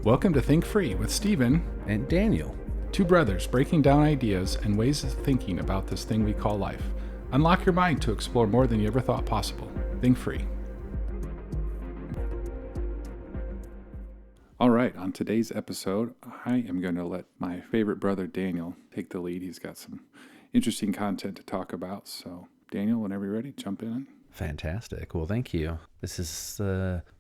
Welcome to Think Free with Stephen and Daniel. Two brothers breaking down ideas and ways of thinking about this thing we call life. Unlock your mind to explore more than you ever thought possible. Think Free. All right, on today's episode, I am going to let my favorite brother Daniel take the lead. He's got some interesting content to talk about. So, Daniel, whenever you're ready, jump in. Fantastic. Well, thank you. This is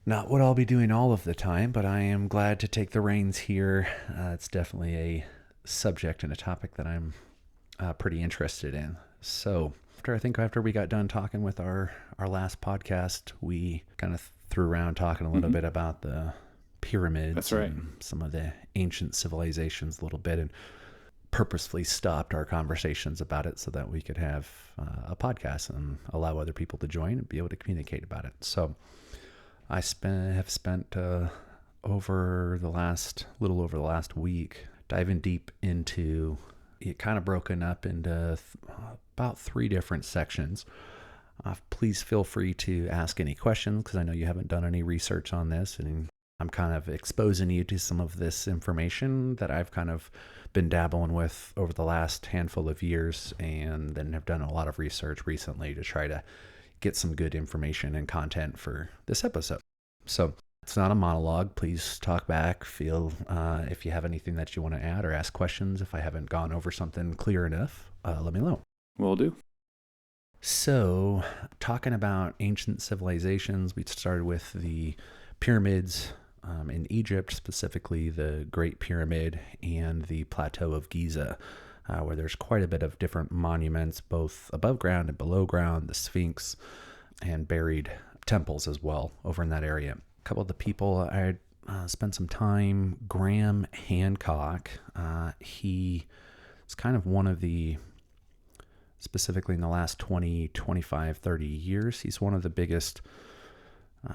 not what I'll be doing all of the time, but I am glad to take the reins here. It's definitely a subject and a topic that I'm pretty interested in. So after we got done talking with our last podcast, we kind of threw around talking a little bit about the pyramids. That's right. And some of the ancient civilizations a little bit, and purposefully stopped our conversations about it so that we could have a podcast and allow other people to join and be able to communicate about it. So I have spent over the last week diving deep into it, kind of broken up into about 3 different sections. Please feel free to ask any questions, because I know you haven't done any research on this, and I'm kind of exposing you to some of this information that I've kind of been dabbling with over the last handful of years, and then have done a lot of research recently to try to get some good information and content for this episode. So it's not a monologue. Please talk back. Feel if you have anything that you want to add or ask questions. If I haven't gone over something clear enough, let me know. Will do. So talking about ancient civilizations, we started with the pyramids in Egypt, specifically the Great Pyramid and the Plateau of Giza, where there's quite a bit of different monuments, both above ground and below ground, the Sphinx, and buried temples as well over in that area. A couple of the people I spent some time, Graham Hancock, he is kind of one of the, specifically in the last 20, 25, 30 years, he's one of the biggest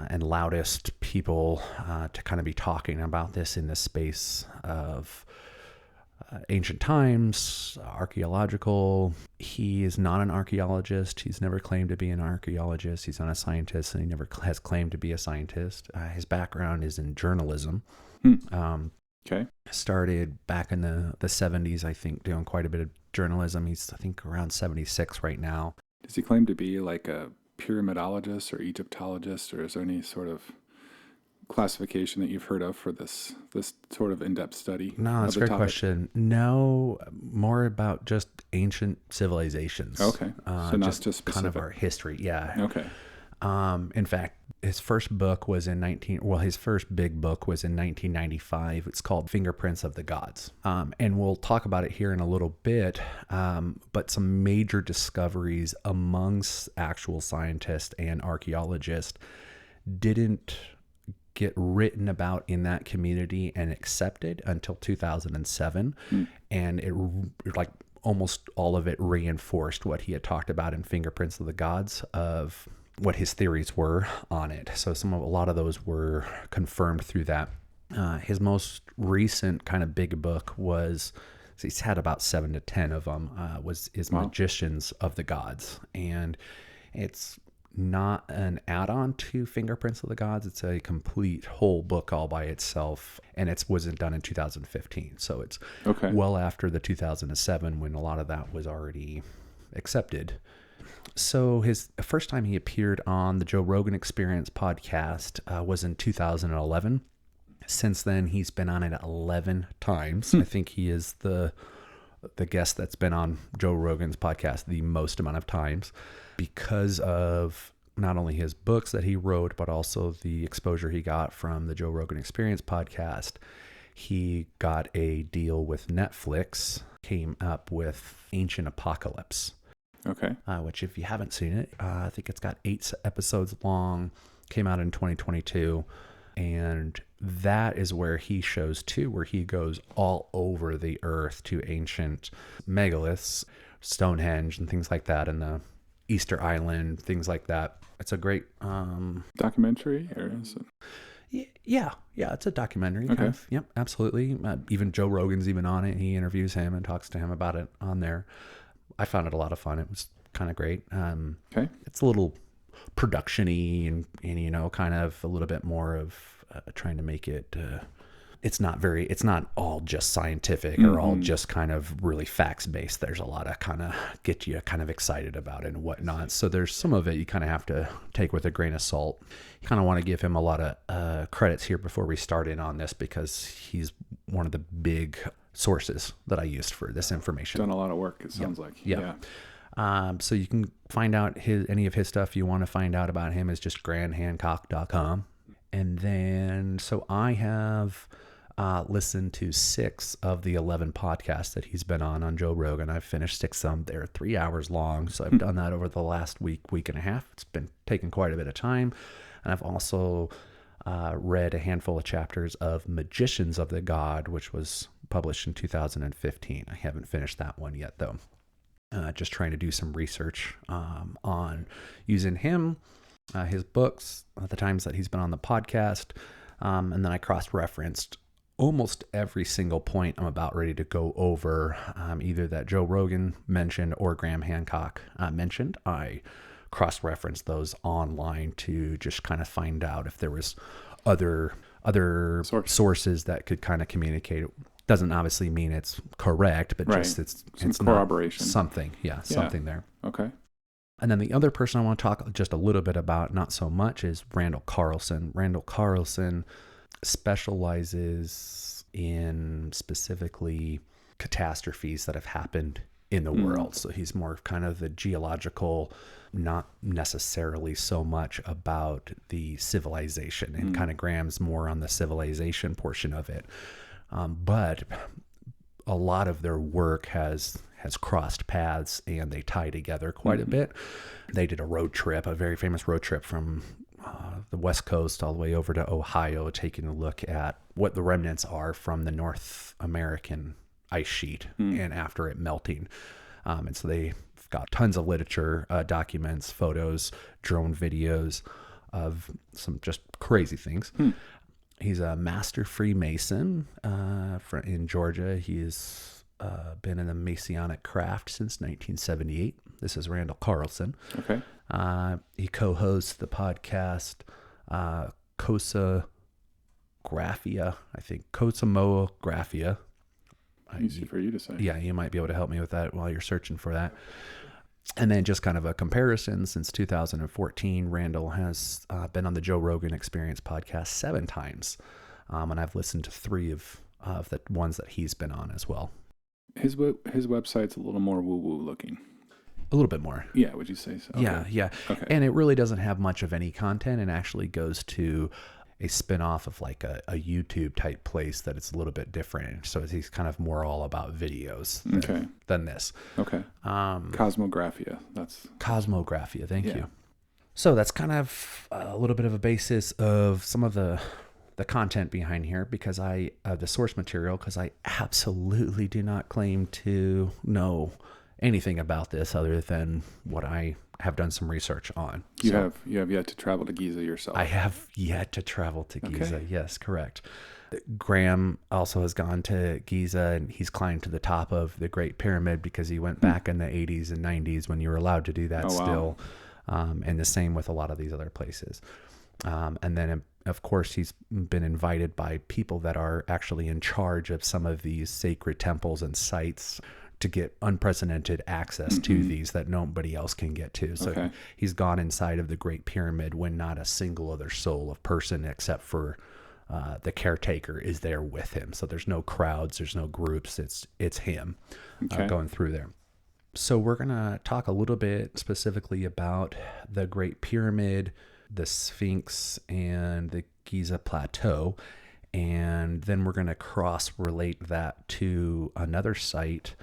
and loudest people to kind of be talking about this in the space of ancient times, archaeological. He is not an archaeologist. He's never claimed to be an archaeologist. He's not a scientist, and he never has claimed to be a scientist. His background is in journalism. Okay. Started back in the 70s, I think, doing quite a bit of journalism. He's, I think, around 76 right now. Does he claim to be like a pyramidologist or Egyptologist, or is there any sort of classification that you've heard of for this sort of in-depth study? No, that's a great question. No, more about just ancient civilizations. Okay, so not just specific. Kind of our history. Yeah. Okay. In fact, his first book was his first big book was in 1995. It's called Fingerprints of the Gods. And we'll talk about it here in a little bit. But some major discoveries amongst actual scientists and archaeologists didn't get written about in that community and accepted until 2007. And it, like, almost all of it reinforced what he had talked about in Fingerprints of the Gods, of what his theories were on it. So a lot of those were confirmed through that. His most recent kind of big book was, he's had about 7 to 10 of them, was Magicians of the Gods. And it's not an add-on to Fingerprints of the Gods. It's a complete whole book all by itself. And it wasn't done in 2015. So it's well after the 2007, when a lot of that was already accepted. So his first time he appeared on the Joe Rogan Experience podcast was in 2011. Since then, he's been on it 11 times. I think he is the guest that's been on Joe Rogan's podcast the most amount of times, because of not only his books that he wrote, but also the exposure he got from the Joe Rogan Experience podcast. He got a deal with Netflix, came up with Ancient Apocalypse. Okay. Which, if you haven't seen it, I think it's got 8 episodes long, came out in 2022. And that is where he shows too, where he goes all over the earth to ancient megaliths, Stonehenge and things like that, and the Easter Island, things like that. It's a great documentary, or is it? Yeah, it's a documentary. Okay. Kind of. Yep, absolutely. Even Joe Rogan's even on it. He interviews him and talks to him about it on there. I found it a lot of fun. It was kind of great. It's a little production-y and kind of a little bit more of trying to make it it's not all just scientific or all just kind of really facts based. There's a lot of kind of get you kind of excited about it and whatnot. So there's some of it you kind of have to take with a grain of salt. You kind of want to give him a lot of credits here before we start in on this, because he's one of the big sources that I used for this information. Done a lot of work, it sounds like. Yeah. So you can find out any of his stuff you want to find out about him is just grandhancock.com. And then, so I have listened to 6 of the 11 podcasts that he's been on Joe Rogan. I've finished 6 of them. They're 3 hours long. So I've done that over the last week and a half. It's been taking quite a bit of time. And I've also read a handful of chapters of Magicians of the God, which was published in 2015. I haven't finished that one yet, though. Just trying to do some research on using him, his books, the times that he's been on the podcast. And then I cross-referenced almost every single point I'm about ready to go over, either that Joe Rogan mentioned or Graham Hancock mentioned. I cross-referenced those online to just kind of find out if there was other sources that could kind of communicate. Doesn't obviously mean it's correct, but just it's corroboration. Something there. Okay. And then the other person I want to talk just a little bit about, not so much, is Randall Carlson. Randall Carlson specializes in specifically catastrophes that have happened in the world. So he's more kind of the geological, not necessarily so much about the civilization, and kind of Graham's more on the civilization portion of it. But a lot of their work has crossed paths, and they tie together quite a bit. They did a road trip, a very famous road trip from the West Coast all the way over to Ohio, taking a look at what the remnants are from the North American ice sheet and after it melting. And so they've got tons of literature, documents, photos, drone videos of some just crazy things. He's a master Freemason in Georgia. He's been in the Masonic craft since 1978. This is Randall Carlson. Okay. He co-hosts the podcast Kosagraphia, I think. Kosamographia. Easy for you to say. Yeah, you might be able to help me with that while you're searching for that. And then just kind of a comparison, since 2014, Randall has been on the Joe Rogan Experience podcast 7 times. And I've listened to 3 of the ones that he's been on as well. His website's a little more woo-woo looking. A little bit more. Yeah, would you say so? Okay. Yeah. Okay. And it really doesn't have much of any content, and actually goes to a spin-off of like a YouTube type place that it's a little bit different. So he's kind of more all about videos than this. Okay. Cosmographia. Cosmographia. Thank you. So that's kind of a little bit of a basis of some of the content behind here, because the source material, because I absolutely do not claim to know anything about this other than what I have done some research on. You have yet to travel to Giza yourself. I have yet to travel to Giza. Okay. Yes, correct. Graham also has gone to Giza, and he's climbed to the top of the Great Pyramid because he went back in the 80s and 90s when you were allowed to do that still. Wow. And the same with a lot of these other places. And then, of course, he's been invited by people that are actually in charge of some of these sacred temples and sites to get unprecedented access to these that nobody else can get to. So he's gone inside of the Great Pyramid when not a single other soul of person except for the caretaker is there with him. So there's no crowds, there's no groups. It's him going through there. So we're going to talk a little bit specifically about the Great Pyramid, the Sphinx, and the Giza Plateau. And then we're going to cross-relate that to another site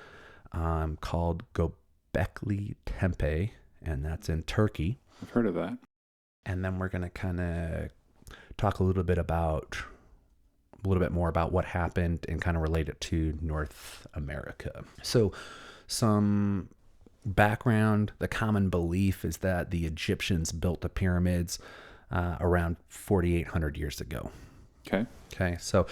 called Göbekli Tepe, and that's in Turkey. I've heard of that. And then we're going to kind of talk a little bit more about what happened and kind of relate it to North America. So some background: the common belief is that the Egyptians built the pyramids around 4,800 years ago. Okay. So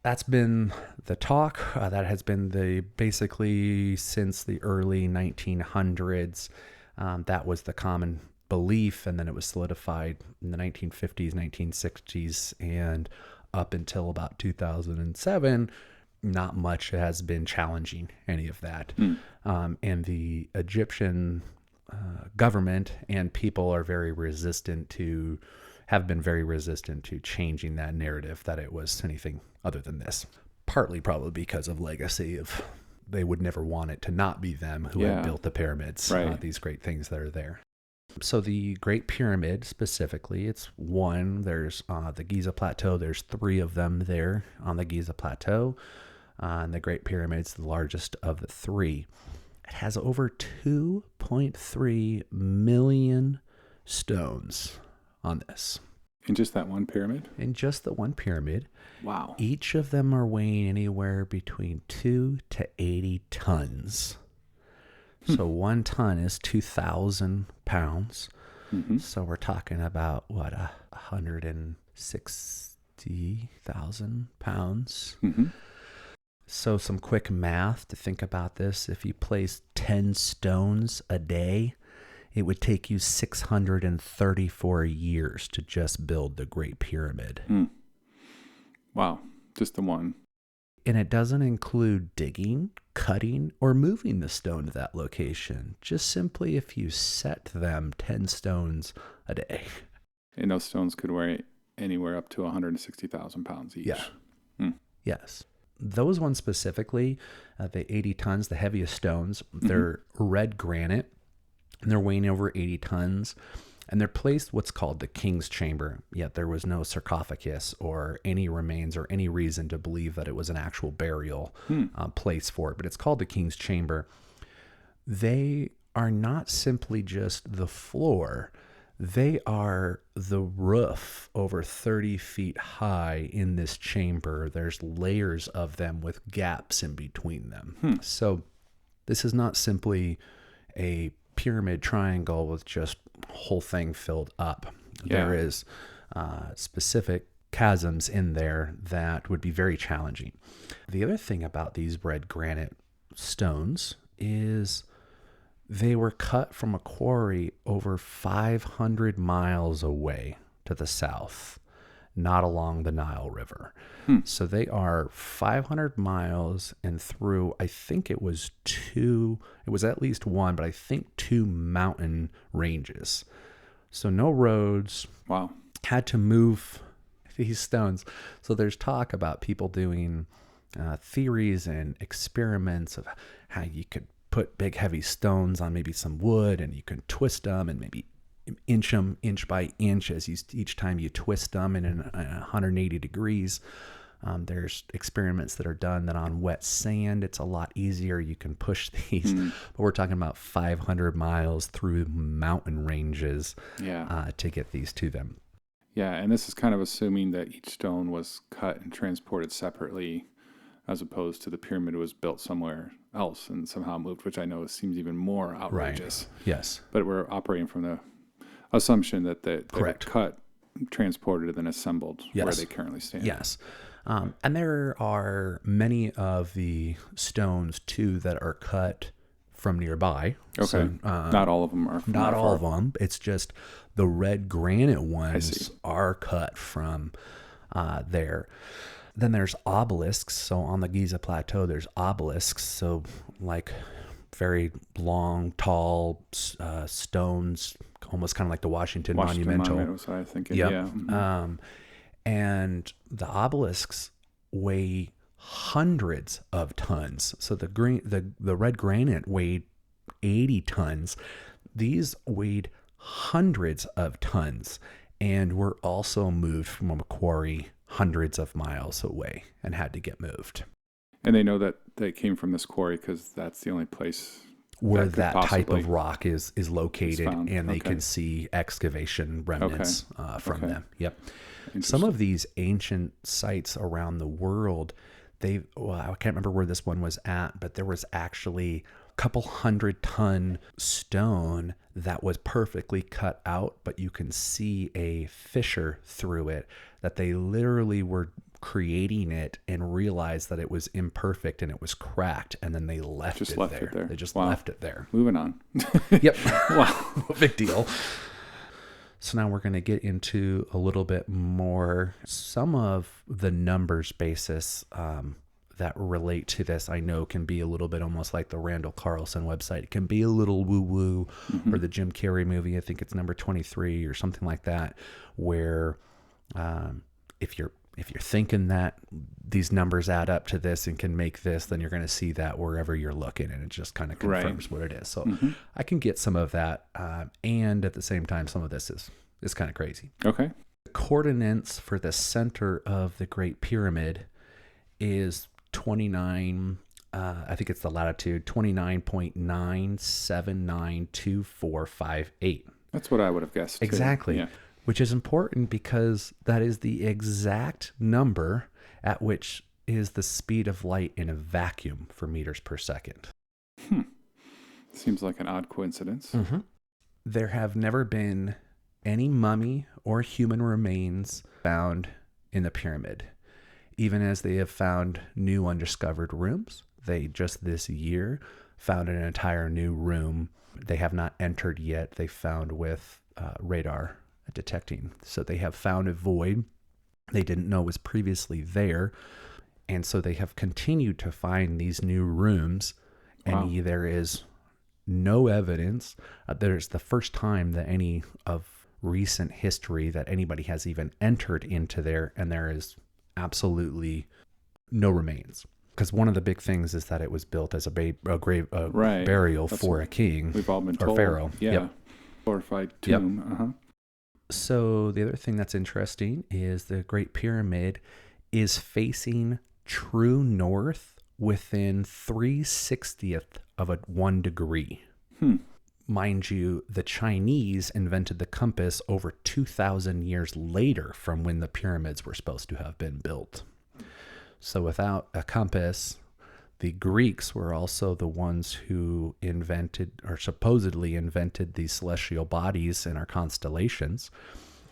that's been the talk. That has been basically since the early 1900s. That was the common belief, and then it was solidified in the 1950s, 1960s, and up until about 2007, not much has been challenging any of that. And the Egyptian government and people are have been very resistant to changing that narrative that it was anything other than this. Partly probably because of legacy of they would never want it to not be them who had built the pyramids, these great things that are there. So the Great Pyramid specifically, it's one. There's the Giza Plateau. There's 3 of them there on the Giza Plateau. And the Great Pyramid's the largest of the 3. It has over 2.3 million stones on this. In just that one pyramid? In just the one pyramid. Wow. Each of them are weighing anywhere between 2 to 80 tons. So 1 ton is 2,000 pounds. So we're talking about, 160,000 pounds. So some quick math to think about this. If you place 10 stones a day, it would take you 634 years to just build the Great Pyramid. Wow. Just the one. And it doesn't include digging, cutting, or moving the stone to that location. Just simply if you set them 10 stones a day. And those stones could weigh anywhere up to 160,000 pounds each. Yeah. Yes. Those ones specifically, the 80 tons, the heaviest stones, they're red granite, and they're weighing over 80 tons. And they're placed what's called the King's Chamber, yet there was no sarcophagus or any remains or any reason to believe that it was an actual burial place for it. But it's called the King's Chamber. They are not simply just the floor. They are the roof over 30 feet high in this chamber. There's layers of them with gaps in between them. So this is not simply a pyramid triangle with just whole thing filled up. There is specific chasms in there that would be very challenging. The other thing about these red granite stones is they were cut from a quarry over 500 miles away to the south, not along the Nile River. So they are 500 miles and through, I think it was at least one, but I think 2 mountain ranges. So no roads. Wow. Had to move these stones. So there's talk about people doing theories and experiments of how you could put big heavy stones on maybe some wood and you can twist them and maybe inch them inch by inch as each time you twist them in 180 degrees. There's experiments that are done that on wet sand, it's a lot easier. You can push these, but we're talking about 500 miles through mountain ranges to get these to them. Yeah, and this is kind of assuming that each stone was cut and transported separately as opposed to the pyramid was built somewhere else and somehow moved, which I know seems even more outrageous. Right. Yes. But we're operating from the assumption that they were Correct. cut, transported, and then assembled where they currently stand. Yes. And there are many of the stones, too, that are cut from nearby. Okay. So, not all of them are from not that all far. of them. It's just the red granite ones are cut from there. Then there's obelisks. So on the Giza Plateau, there's obelisks. So like very long, tall stones, almost kind of like the Washington Monumental. Monument was what I was thinking. Yep. Yeah. Mm-hmm. And the obelisks weigh hundreds of tons. So the red granite weighed 80 tons. These weighed hundreds of tons and were also moved from a quarry hundreds of miles away and had to get moved. And they know that they came from this quarry because that's the only place where that type of rock is located, and they Okay. can see excavation remnants from Okay. them. Yep. Some of these ancient sites around the world, I can't remember where this one was at, but there was actually a couple 100-ton stone that was perfectly cut out, but you can see a fissure through it, that they literally were creating it and realized that it was imperfect and it was cracked, and then they left it there. They just left it there. Moving on. Yep. Wow. Big deal. So now we're going to get into a little bit more, some of the numbers basis that relate to this. I know can be a little bit almost like the Randall Carlson website. It can be a little woo-woo, or the Jim Carrey movie. I think it's number 23 or something like that, where if you're thinking that these numbers add up to this and can make this, then you're going to see that wherever you're looking, and it just kind of confirms what it is. So I can get some of that, and at the same time, some of this is kind of crazy. Okay. The coordinates for the center of the Great Pyramid is 29. I think it's the latitude 29.9792458. That's what I would have guessed. Exactly. Yeah. Which is important because that is the exact number at which is the speed of light in a vacuum for meters per second. Seems like an odd coincidence. There have never been any mummy or human remains found in the pyramid, even as they have found new undiscovered rooms. They just this year found an entire new room they have not entered yet. They found with radar detecting. So they have found a void they didn't know was previously there. And so they have continued to find these new rooms. Wow. And there is no evidence. There's the first time that any of recent history that anybody has even entered into there, and there is absolutely no remains. Because one of the big things is that it was built as a burial for a king. We've all been or told. pharaoh. Yeah. Yep. Glorified tomb. So the other thing that's interesting is the Great Pyramid is facing true north within 3/60th of 1 degree. Mind you, the Chinese invented the compass over 2,000 years later from when the pyramids were supposed to have been built. So without a compass, the Greeks were also the ones who invented, or supposedly invented, these celestial bodies in our constellations.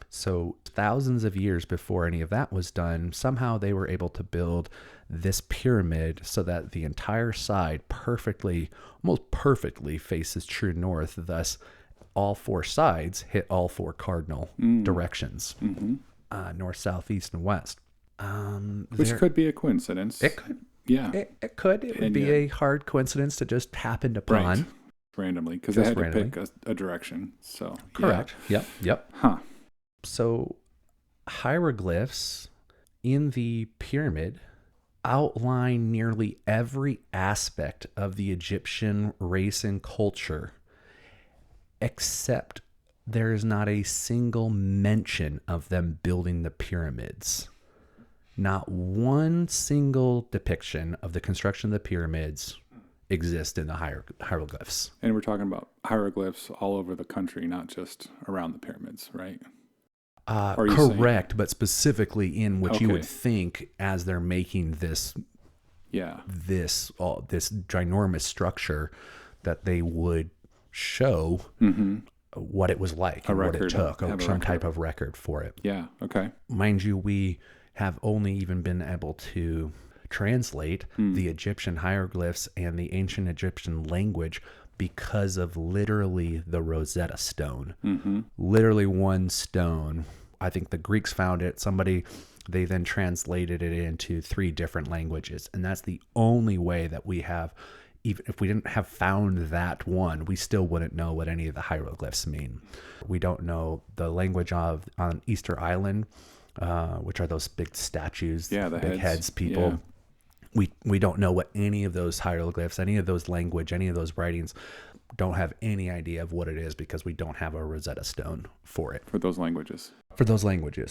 So thousands of years before any of that was done, somehow they were able to build this pyramid so that the entire side almost perfectly faces true north. Thus, all four sides hit all four cardinal directions, north, south, east, and west. Which could be a coincidence. It could. Yeah. It could. It would be a hard coincidence to just happen upon. Right. Randomly, because they had to pick a direction. So correct. Yeah. Yep. So hieroglyphs in the pyramid outline nearly every aspect of the Egyptian race and culture, except there is not a single mention of them building the pyramids. Not one single depiction of the construction of the pyramids exists in the hieroglyphs. And we're talking about hieroglyphs all over the country, not just around the pyramids, right? Correct, but specifically in what you would think as they're making this ginormous structure, that they would show what it was like, and what it took, or some type of record for it. Yeah, okay. Mind you, we have only even been able to translate the Egyptian hieroglyphs and the ancient Egyptian language because of literally the Rosetta Stone. Literally one stone. I think the Greeks found it. They then translated it into 3 different languages. And that's the only way that we have, even if we didn't have found that one, we still wouldn't know what any of the hieroglyphs mean. We don't know the language on Easter Island, which are those big statues, big heads people. Yeah. We don't know what any of those hieroglyphs, any of those language, any of those writings, don't have any idea of what it is, because we don't have a Rosetta Stone for it. For those languages.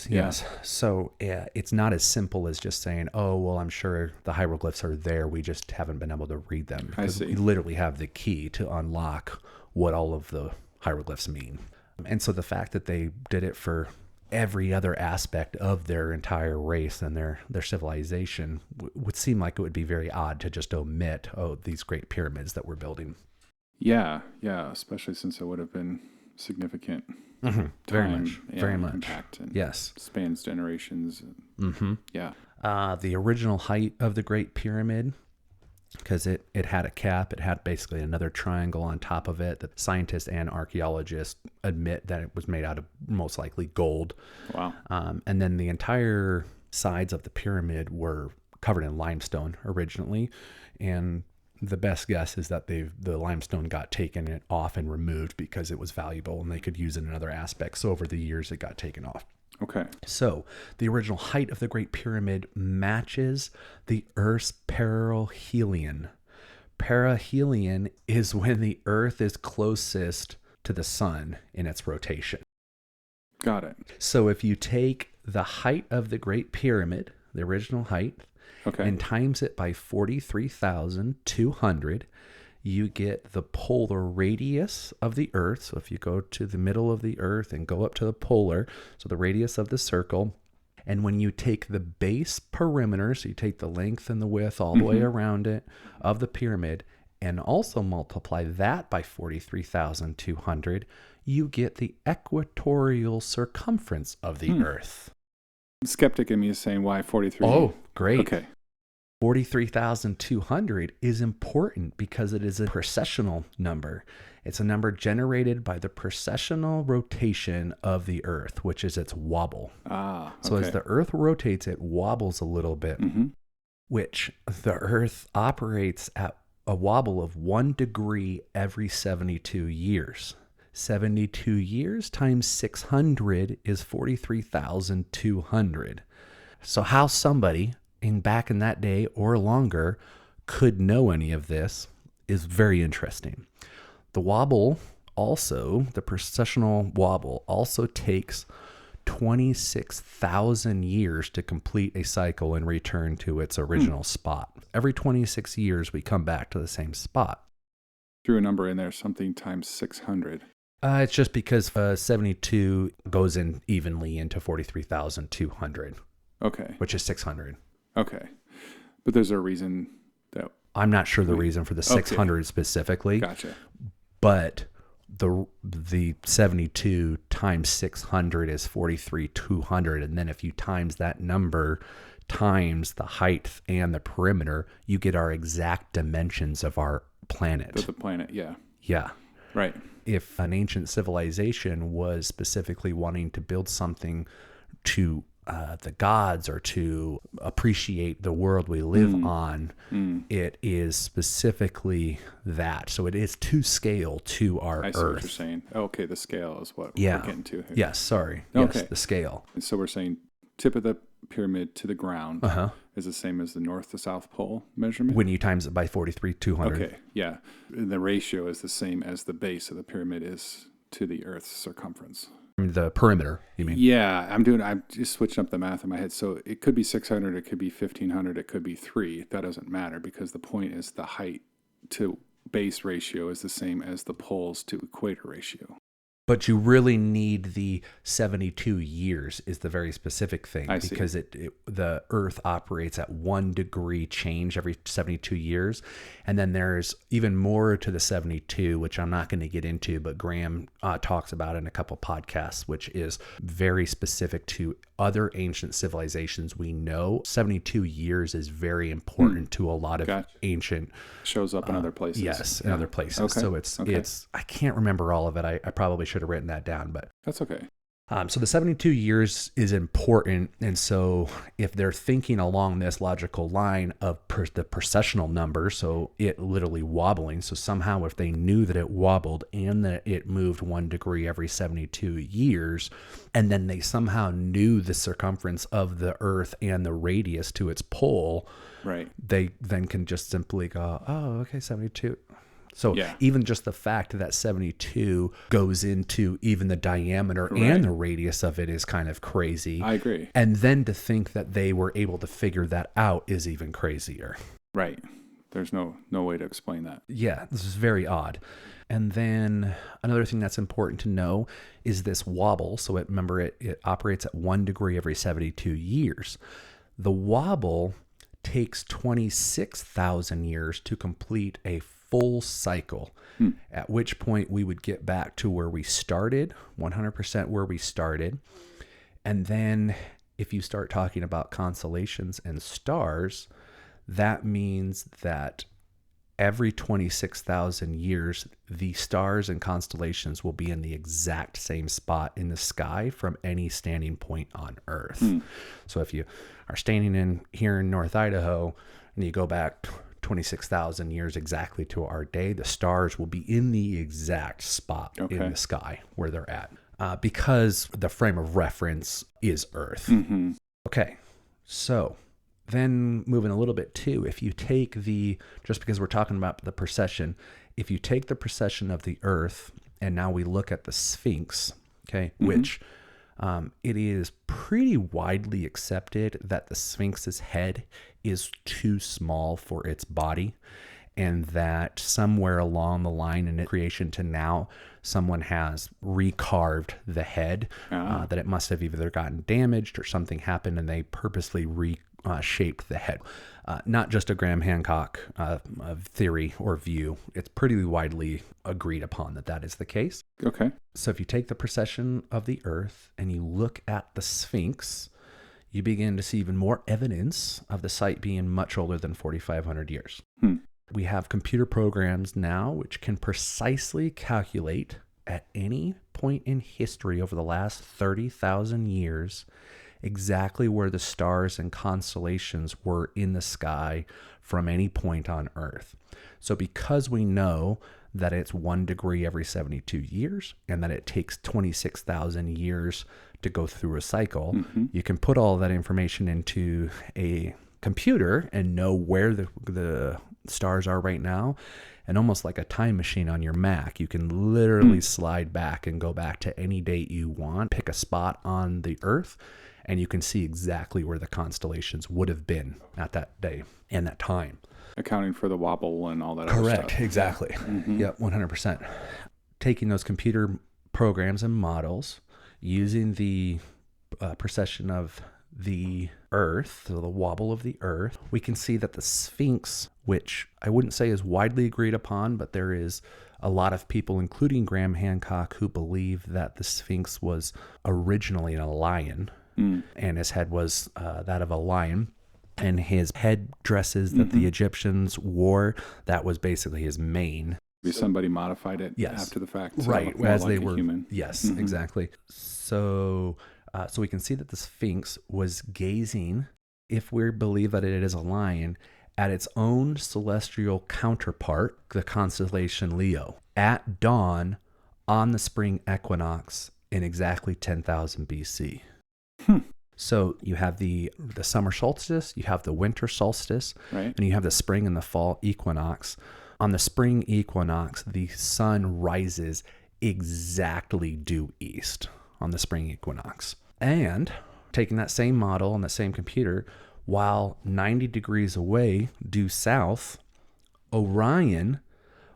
Yes. So it's not as simple as just saying, oh, well, I'm sure the hieroglyphs are there. We just haven't been able to read them, because we literally have the key to unlock what all of the hieroglyphs mean. And so the fact that they did it for every other aspect of their entire race and their civilization would seem like it would be very odd to just omit, these great pyramids that we're building. Yeah, especially since it would have been significant. Very much. Impact, and yes, spans generations. Yeah. The original height of the Great Pyramid because it had a cap. It had basically another triangle on top of it that scientists and archaeologists admit that it was made out of most likely gold. Wow. And then the entire sides of the pyramid were covered in limestone originally. And the best guess is that the limestone got taken off and removed because it was valuable and they could use it in other aspects. So over the years, it got taken off. Okay. So the original height of the Great Pyramid matches the Earth's perihelion. Perihelion is when the Earth is closest to the sun in its rotation. Got it. So if you take the height of the Great Pyramid, the original height, Okay. and times it by 43,200, you get the polar radius of the Earth. So if you go to the middle of the Earth and go up to the polar, so the radius of the circle, and when you take the base perimeter, so you take the length and the width all the way around it of the pyramid, and also multiply that by 43,200, you get the equatorial circumference of the Earth. The skeptic in me is saying, why 43? Oh, great. Okay. 43,200 is important because it is a precessional number. It's a number generated by the precessional rotation of the Earth, which is its wobble. Okay. So as the Earth rotates, it wobbles a little bit, which the Earth operates at a wobble of 1 degree every 72 years. 72 years times 600 is 43,200. So how somebody back in that day or longer could know any of this is very interesting. The wobble also, the precessional wobble also takes 26,000 years to complete a cycle and return to its original spot. Every 26 years, we come back to the same spot. Threw a number in there, something times 600. It's just because 72 goes in evenly into 43,200. Okay. Which is 600. Okay. But there's a reason that... I'm not sure the reason for the 600 specifically. Gotcha. But the 72 times 600 is 43,200. And then if you times that number times the height and the perimeter, you get our exact dimensions of our planet. The planet, yeah. Yeah. Right. If an ancient civilization was specifically wanting to build something to the gods or to appreciate the world we live on, it is specifically that. So it is to scale to our I see what Earth. you're saying. Okay, the scale is what we're getting to here. Yes, sorry. Okay. Yes, the scale. And so we're saying tip of the pyramid to the ground is the same as the north to south pole measurement? When you times it by 43,200. Okay, yeah. And the ratio is the same as the base of the pyramid is to the Earth's circumference. The perimeter, you mean? Yeah, I'm just switching up the math in my head. So it could be 600, it could be 1,500, it could be 3. That doesn't matter because the point is the height to base ratio is the same as the poles to equator ratio. But you really need the 72 years is the very specific thing because the Earth operates at 1 degree change every 72 years. And then there's even more to the 72, which I'm not going to get into, but Graham talks about in a couple podcasts, which is very specific to other ancient civilizations we know. 72 years is very important to a lot of ancient... Shows up in other places. Yes, in other places. Okay. So it's I can't remember all of it. I probably should have written that down, but that's okay. So the 72 years is important. And so if they're thinking along this logical line of the precessional number, so it literally wobbling. So somehow if they knew that it wobbled and that it moved 1 degree every 72 years, and then they somehow knew the circumference of the Earth and the radius to its pole, right? They then can just simply go, oh, okay, 72. So even just the fact that 72 goes into even the diameter and the radius of it is kind of crazy. I agree. And then to think that they were able to figure that out is even crazier. Right. There's no way to explain that. Yeah, this is very odd. And then another thing that's important to know is this wobble. So remember, it operates at 1 degree every 72 years. The wobble takes 26,000 years to complete a full cycle, at which point we would get back to where we started, 100% where we started. And then if you start talking about constellations and stars, that means that every 26,000 years, the stars and constellations will be in the exact same spot in the sky from any standing point on Earth. So if you are standing here in North Idaho and you go back 26,000 years exactly to our day, the stars will be in the exact spot in the sky where they're at, because the frame of reference is Earth. Okay, so then moving a little bit too, if you take just because we're talking about the precession, if you take the precession of the Earth and now we look at the Sphinx, okay, which it is pretty widely accepted that the Sphinx's head is too small for its body, and that somewhere along the line in its creation to now, someone has recarved the head, that it must have either gotten damaged or something happened and they purposely shaped the head. Not just a Graham Hancock theory or view. It's pretty widely agreed upon that is the case. Okay. So if you take the precession of the Earth and you look at the Sphinx, you begin to see even more evidence of the site being much older than 4,500 years. We have computer programs now which can precisely calculate at any point in history over the last 30,000 years exactly where the stars and constellations were in the sky from any point on Earth. So because we know that it's 1 degree every 72 years and that it takes 26,000 years to go through a cycle, you can put all that information into a computer and know where the stars are right now. And almost like a time machine on your Mac, you can literally slide back and go back to any date you want, pick a spot on the Earth, and you can see exactly where the constellations would have been at that day and that time. Accounting for the wobble and all that Correct, other stuff. exactly. Yep, 100%. Taking those computer programs and models, using the precession of the Earth, so the wobble of the Earth, we can see that the Sphinx, which I wouldn't say is widely agreed upon, but there is a lot of people, including Graham Hancock, who believe that the Sphinx was originally a lion, and his head was that of a lion, and his head dresses that the Egyptians wore, that was basically his mane. Somebody modified it after the fact. Right, as they were human. Yes, exactly. So we can see that the Sphinx was gazing, if we believe that it is a lion, at its own celestial counterpart, the constellation Leo, at dawn on the spring equinox in exactly 10,000 BC. So you have the summer solstice, you have the winter solstice, right, and you have the spring and the fall equinox. On the spring equinox, the sun rises exactly due east on the spring equinox. And taking that same model on the same computer, while 90 degrees away due south, Orion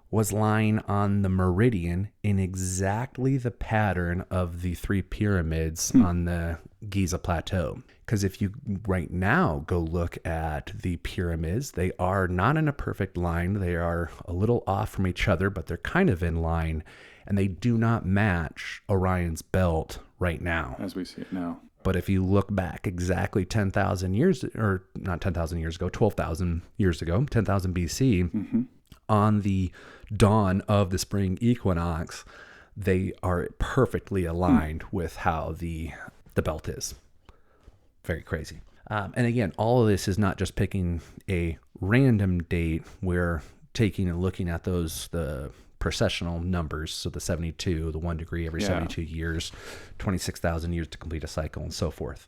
was lying on the meridian in exactly the pattern of the 3 pyramids on the Giza Plateau. Because if you right now go look at the pyramids, they are not in a perfect line. They are a little off from each other, but they're kind of in line, and they do not match Orion's belt right now. As we see it now. But if you look back exactly 10,000 years, or not 10,000 years ago, 12,000 years ago, 10,000 BC, on the dawn of the spring equinox, they are perfectly aligned with how the belt is. Very crazy. And again, all of this is not just picking a random date. We're taking and looking at the precessional numbers. So the 72, the 1 degree every 72 years, 26,000 years to complete a cycle, and so forth.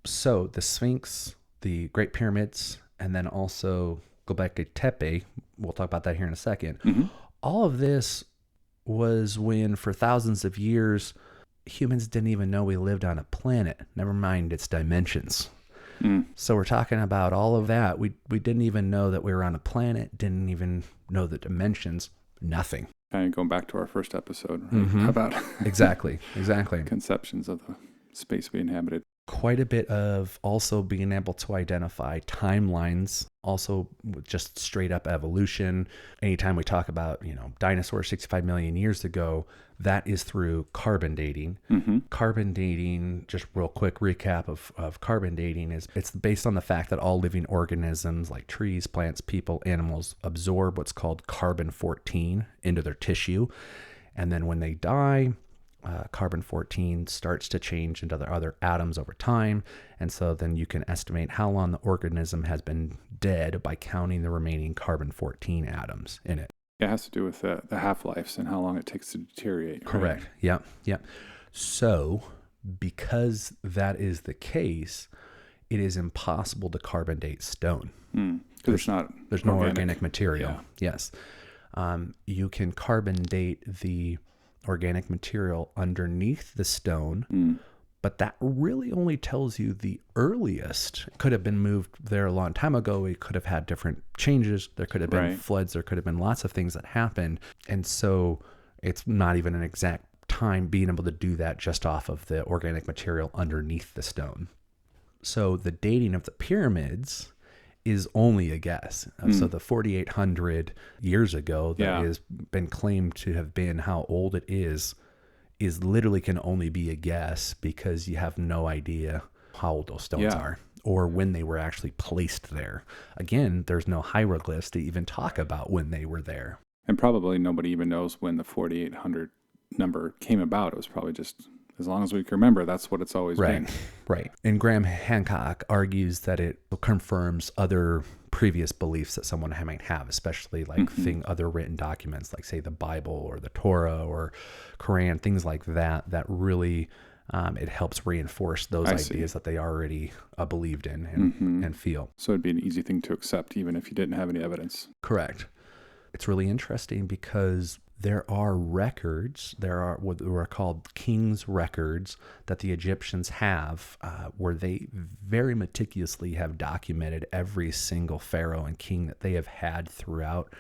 So the Sphinx, the Great Pyramids, and then also Göbekli Tepe, we'll talk about that here in a second. All of this was when, for thousands of years, humans didn't even know we lived on a planet, never mind its dimensions. So we're talking about all of that. We didn't even know that we were on a planet, didn't even know the dimensions, nothing. Kind of going back to our first episode, right? About exactly conceptions of the space we inhabited. quite a bit of also being able to identify timelines, also with just straight up evolution. Anytime we talk about, dinosaurs 65 million years ago, that is through carbon dating. Carbon dating, just real quick recap of carbon dating, is it's based on the fact that all living organisms like trees, plants, people, animals absorb what's called carbon-14 into their tissue. And then when they die, carbon-14 starts to change into the other atoms over time. And so then you can estimate how long the organism has been dead by counting the remaining carbon-14 atoms in it. It has to do with the half-lives and how long it takes to deteriorate. Correct. Right? Yep. So because that is the case, it is impossible to carbon date stone. Because there's no organic material. Yeah. Yes. You can carbon date the organic material underneath the stone, but that really only tells you the earliest. It could have been moved there a long time ago. We could have had different changes. There could have been floods. There could have been lots of things that happened. And so it's not even an exact time being able to do that just off of the organic material underneath the stone. So the dating of the pyramids is only a guess. So the 4,800 years ago that has been claimed to have been how old it is literally can only be a guess, because you have no idea how old those stones are or when they were actually placed there. Again, there's no hieroglyphs to even talk about when they were there. And probably nobody even knows when the 4,800 number came about. It was probably just, as long as we can remember, that's what it's always been. Right. And Graham Hancock argues that it confirms other previous beliefs that someone might have, especially like other written documents, like say the Bible or the Torah or Quran, things like that, that really it helps reinforce those ideas that they already believed in and feel. So it'd be an easy thing to accept even if you didn't have any evidence. Correct. It's really interesting because there are records, there are what were called king's records that the Egyptians have, where they very meticulously have documented every single pharaoh and king that they have had throughout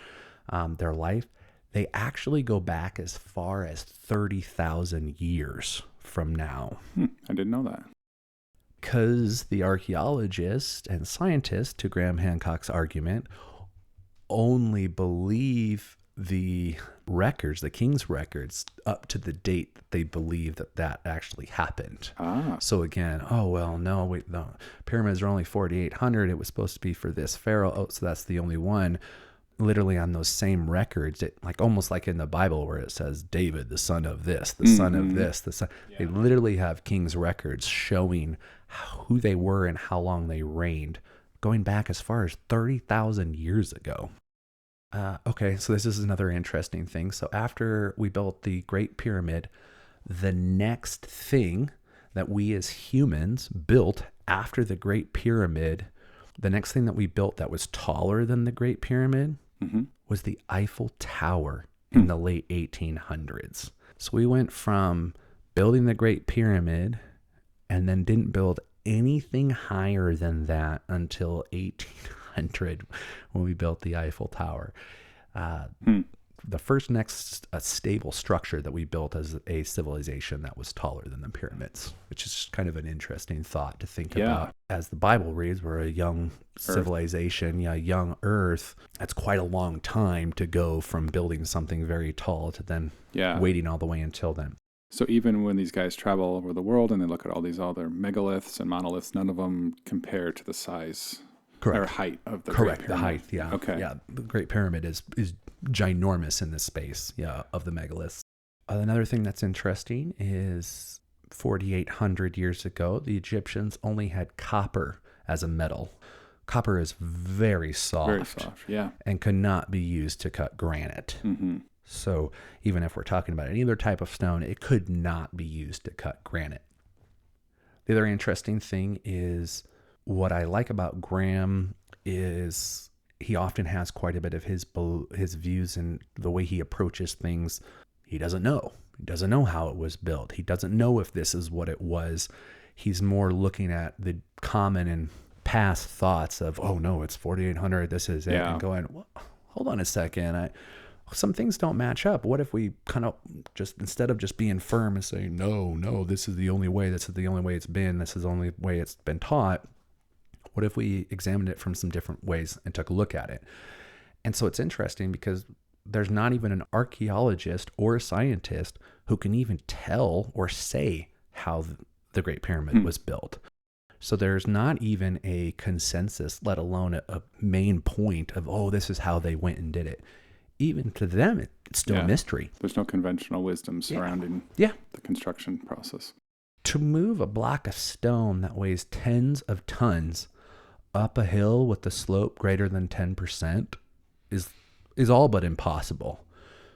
their life. They actually go back as far as 30,000 years from now. I didn't know that. Because the archaeologists and scientists, to Graham Hancock's argument, only believe the records, the king's records, up to the date that they believe that actually happened. So again, the pyramids are only 4,800. It was supposed to be for this pharaoh. So that's the only one. Literally on those same records, it almost like in the Bible where it says David, the son of this, the son of this, the son. They literally have king's records showing who they were and how long they reigned, going back as far as 30,000 years ago. Okay, so this is another interesting thing. So after we built the Great Pyramid, the next thing that we as humans built after the Great Pyramid, the next thing that we built that was taller than the Great Pyramid was the Eiffel Tower in the late 1800s. So we went from building the Great Pyramid and then didn't build anything higher than that until 1800 when we built the Eiffel Tower. The first next stable structure that we built as a civilization that was taller than the pyramids, which is kind of an interesting thought to think about. As the Bible reads, we're a young civilization, young Earth. That's quite a long time to go from building something very tall to then waiting all the way until then. So even when these guys travel all over the world and they look at all these other megaliths and monoliths, none of them compare to the size or height of the Great Pyramid. The height, Okay. Yeah, the Great Pyramid is ginormous in this space, of the megaliths. Another thing that's interesting is 4,800 years ago, the Egyptians only had copper as a metal. Copper is very soft, and could not be used to cut granite. So even if we're talking about any other type of stone, it could not be used to cut granite. The other interesting thing is what I like about Graham is he often has quite a bit of his views and the way he approaches things. He doesn't know. He doesn't know how it was built. He doesn't know if this is what it was. He's more looking at the common and past thoughts of, oh no, it's 4,800. This is it. And going, well, hold on a second. some things don't match up. What if we kind of just, instead of just being firm and saying, no, this is the only way, this is the only way it's been, this is the only way it's been taught, what if we examined it from some different ways and took a look at it? And so it's interesting because there's not even an archaeologist or a scientist who can even tell or say how the Great Pyramid was built. So there's not even a consensus, let alone a main point of, oh, this is how they went and did it. Even to them, it's still a mystery. There's no conventional wisdom surrounding the construction process. To move a block of stone that weighs tens of tons up a hill with the slope greater than 10% is all but impossible.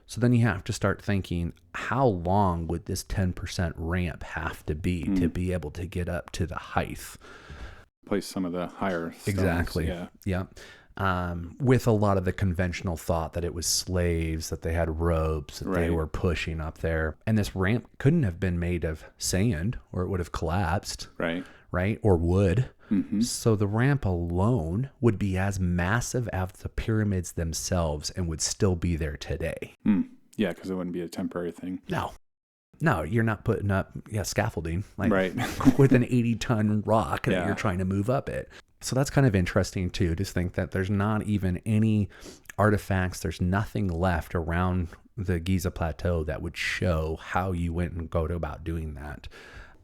So then you have to start thinking, how long would this 10% ramp have to be able to get up to the height? Place some of the higher stones. Exactly. Yeah. With a lot of the conventional thought that it was slaves, that they had ropes, that they were pushing up there. And this ramp couldn't have been made of sand or it would have collapsed. Right? Or wood. Mm-hmm. So the ramp alone would be as massive as the pyramids themselves and would still be there today. Yeah, because it wouldn't be a temporary thing. No, you're not putting up scaffolding with an 80-ton rock that you're trying to move up it. So that's kind of interesting too, to think that there's not even any artifacts, there's nothing left around the Giza Plateau that would show how you went and go about doing that.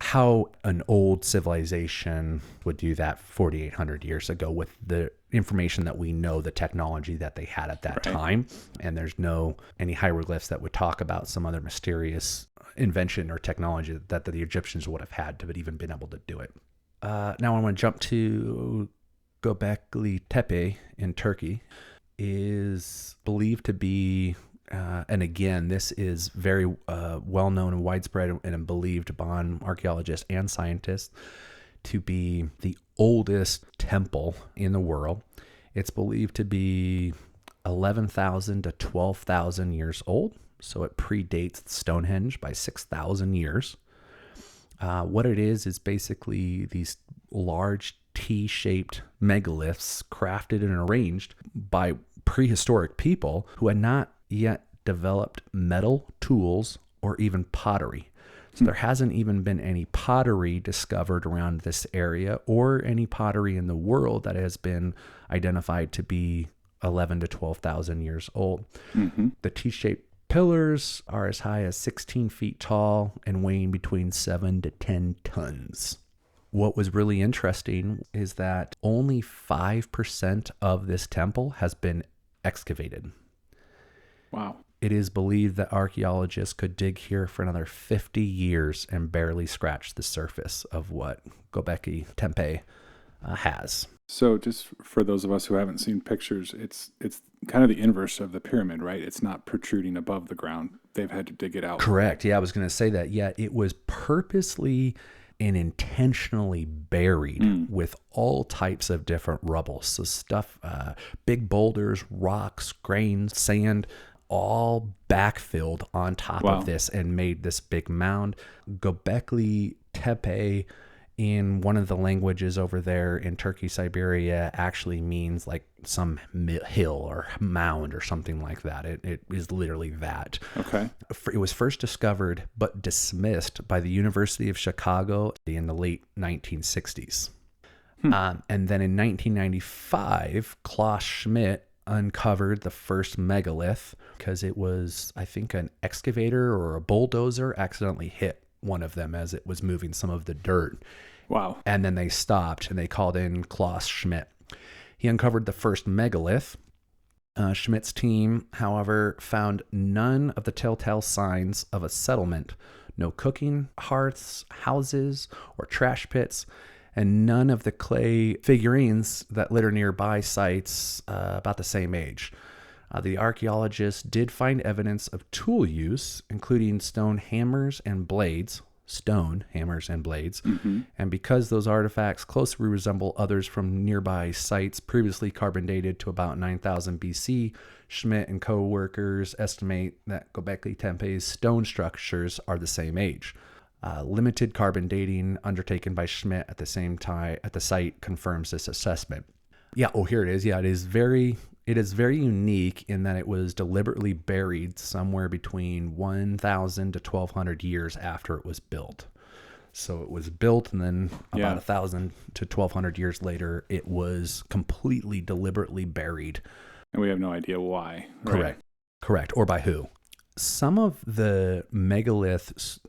How an old civilization would do that 4,800 years ago with the information that we know, the technology that they had at that time. And there's any hieroglyphs that would talk about some other mysterious invention or technology that the Egyptians would have had to have even been able to do it. Now I want to jump to Göbekli Tepe in Turkey. Is believed to be and again, this is very well-known and widespread and believed by archaeologists and scientists to be the oldest temple in the world. It's believed to be 11,000 to 12,000 years old, so it predates Stonehenge by 6,000 years. What it is basically these large T-shaped megaliths crafted and arranged by prehistoric people who had not yet developed metal tools or even pottery. So there hasn't even been any pottery discovered around this area or any pottery in the world that has been identified to be 11 to 12,000 years old. Mm-hmm. The T-shaped pillars are as high as 16 feet tall and weighing between 7 to 10 tons. What was really interesting is that only 5% of this temple has been excavated. Wow. It is believed that archaeologists could dig here for another 50 years and barely scratch the surface of what Göbekli Tepe has. So just for those of us who haven't seen pictures, it's kind of the inverse of the pyramid, right? It's not protruding above the ground. They've had to dig it out. Correct. Yeah, I was going to say that. Yeah, it was purposely and intentionally buried with all types of different rubble. So stuff, big boulders, rocks, grains, sand, all backfilled on top of this and made this big mound. Göbekli Tepe in one of the languages over there in Turkey, Siberia, actually means like some hill or mound or something like that. It is literally that. Okay. It was first discovered but dismissed by the University of Chicago in the late 1960s. And then in 1995, Klaus Schmidt uncovered the first megalith because it was, I think, an excavator or a bulldozer accidentally hit one of them as it was moving some of the dirt. Wow. And then they stopped and they called in Klaus Schmidt. He uncovered the first megalith. Schmidt's team, however, found none of the telltale signs of a settlement. No cooking hearths, houses, or trash pits, and none of the clay figurines that litter nearby sites about the same age. The archaeologists did find evidence of tool use, including stone hammers and blades. Mm-hmm. And because those artifacts closely resemble others from nearby sites previously carbon dated to about 9,000 BC, Schmidt and co-workers estimate that Göbekli Tepe's stone structures are the same age. Limited carbon dating undertaken by Schmidt at the same time at the site confirms this assessment. Yeah, here it is. Yeah, it It is very unique in that it was deliberately buried somewhere between 1,000 to 1,200 years after it was built. So it was built, and then about 1,000 to 1,200 years later, it was completely deliberately buried. And we have no idea why. Correct. Right? Correct. Or by who. Some of the megalith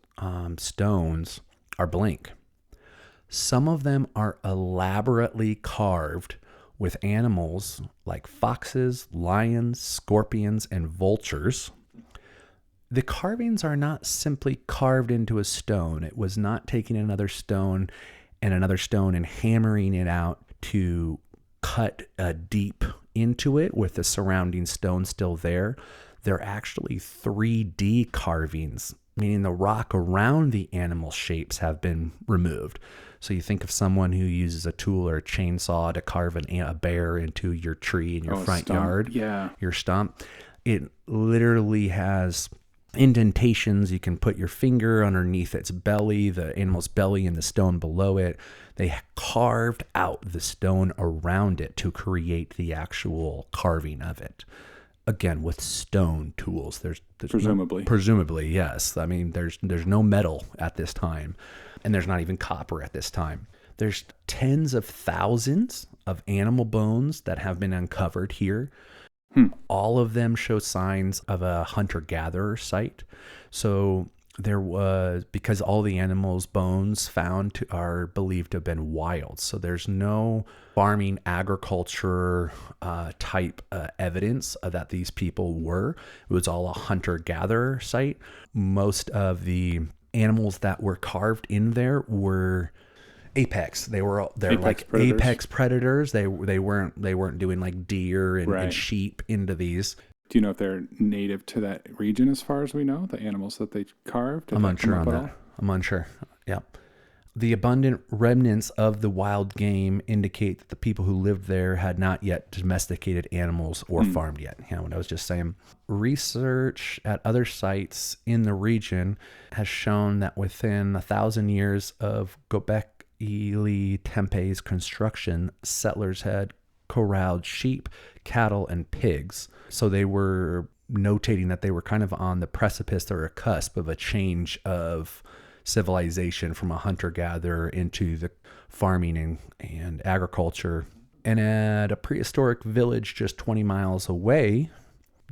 stones are blank. Some of them are elaborately carved with animals like foxes, lions, scorpions, and vultures. The carvings are not simply carved into a stone. It was not taking another stone and hammering it out to cut deep into it with the surrounding stone still there. They're actually 3D carvings, meaning the rock around the animal shapes have been removed. So you think of someone who uses a tool or a chainsaw to carve a bear into your tree in your front yard, your stump. It literally has indentations. You can put your finger underneath its belly, the animal's belly, and the stone below it. They carved out the stone around it to create the actual carving of it. Again, with stone tools. There's presumably, yes. I mean, there's no metal at this time, and there's not even copper at this time. There's tens of thousands of animal bones that have been uncovered here. All of them show signs of a hunter-gatherer site. So there was, because all the animals' bones found are believed to have been wild. So there's no farming, agriculture type evidence that these people were. It was all a hunter-gatherer site. Most of the animals that were carved in there were apex. They're like predators. Apex predators. They weren't doing like deer and sheep into these. Do you know if they're native to that region as far as we know, the animals that they carved? I'm unsure on that. I'm unsure. Yeah. The abundant remnants of the wild game indicate that the people who lived there had not yet domesticated animals or farmed yet. You know what I was just saying. Research at other sites in the region has shown that within 1,000 years of Göbekli Tepe's construction, settlers had corralled sheep, cattle, and pigs. So they were notating that they were kind of on the precipice or a cusp of a change of civilization from a hunter-gatherer into the farming and agriculture. And at a prehistoric village just 20 miles away,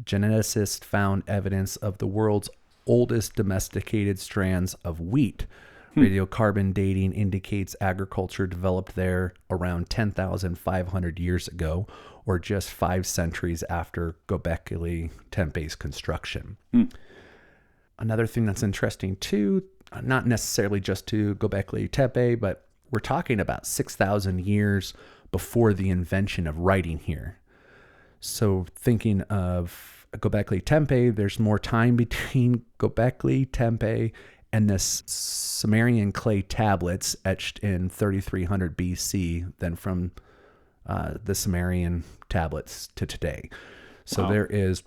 geneticists found evidence of the world's oldest domesticated strands of wheat. Radiocarbon dating indicates agriculture developed there around 10,500 years ago, or just 5 centuries after Göbekli Tepe's construction. Another thing that's interesting too, not necessarily just to Göbekli Tepe, but we're talking about 6,000 years before the invention of writing here. So thinking of Göbekli Tepe, there's more time between Göbekli Tepe and the Sumerian clay tablets etched in 3300 BC than from the Sumerian tablets to today. So there is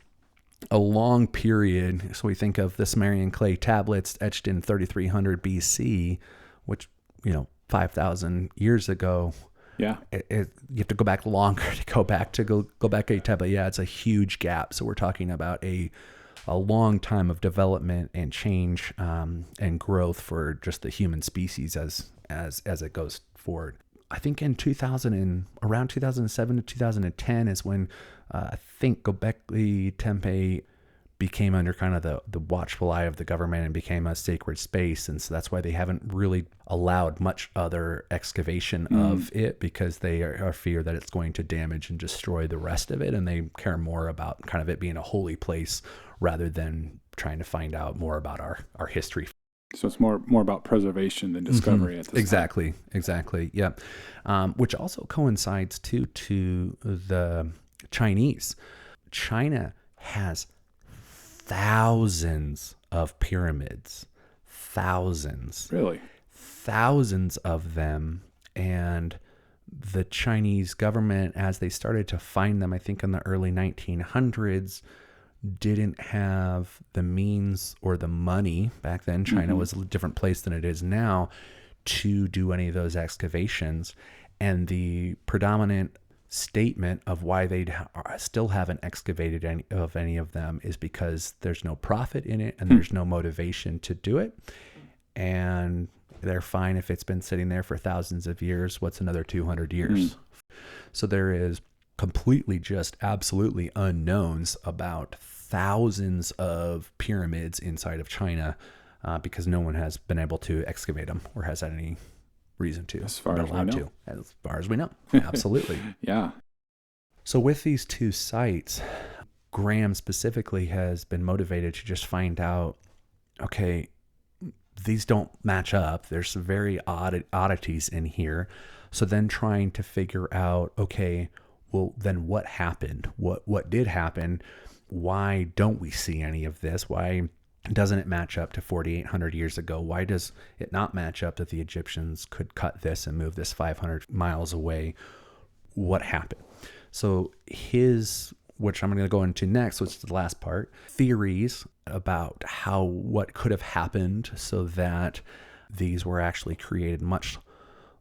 a long period. So we think of the Sumerian clay tablets etched in 3300 BC, which, 5,000 years ago. Yeah. You have to go back longer to go back to Göbekli Tepe. Yeah, it's a huge gap. So we're talking about a long time of development and change and growth for just the human species as it goes forward. I think in around 2007 to 2010 is when I think Göbekli Tepe became under kind of the watchful eye of the government and became a sacred space. And so that's why they haven't really allowed much other excavation of it, because they are fear that it's going to damage and destroy the rest of it. And they care more about kind of it being a holy place rather than trying to find out more about our history. So it's more about preservation than discovery at this time. Exactly. Yeah. Which also coincides to the Chinese. China has thousands of pyramids. Thousands. Really? Thousands of them. And the Chinese government, as they started to find them, I think in the early 1900s, didn't have the means or the money. Back then, China was a different place than it is now to do any of those excavations. And the predominant statement of why they still haven't excavated any of them is because there's no profit in it and there's no motivation to do it. And they're fine if it's been sitting there for thousands of years. What's another 200 years? So there is completely just absolutely unknowns about thousands of pyramids inside of China because no one has been able to excavate them or has had any reason to, as far as we know. As far as we know. Absolutely. Yeah. So with these two sites, Graham specifically has been motivated to just find out, okay, these don't match up. There's some very oddities in here. So then trying to figure out, okay, well, then what happened? What did happen? Why don't we see any of this? Why doesn't it match up to 4,800 years ago? Why does it not match up that the Egyptians could cut this and move this 500 miles away? What happened? So which I'm going to go into next, which is the last part, theories about what could have happened so that these were actually created much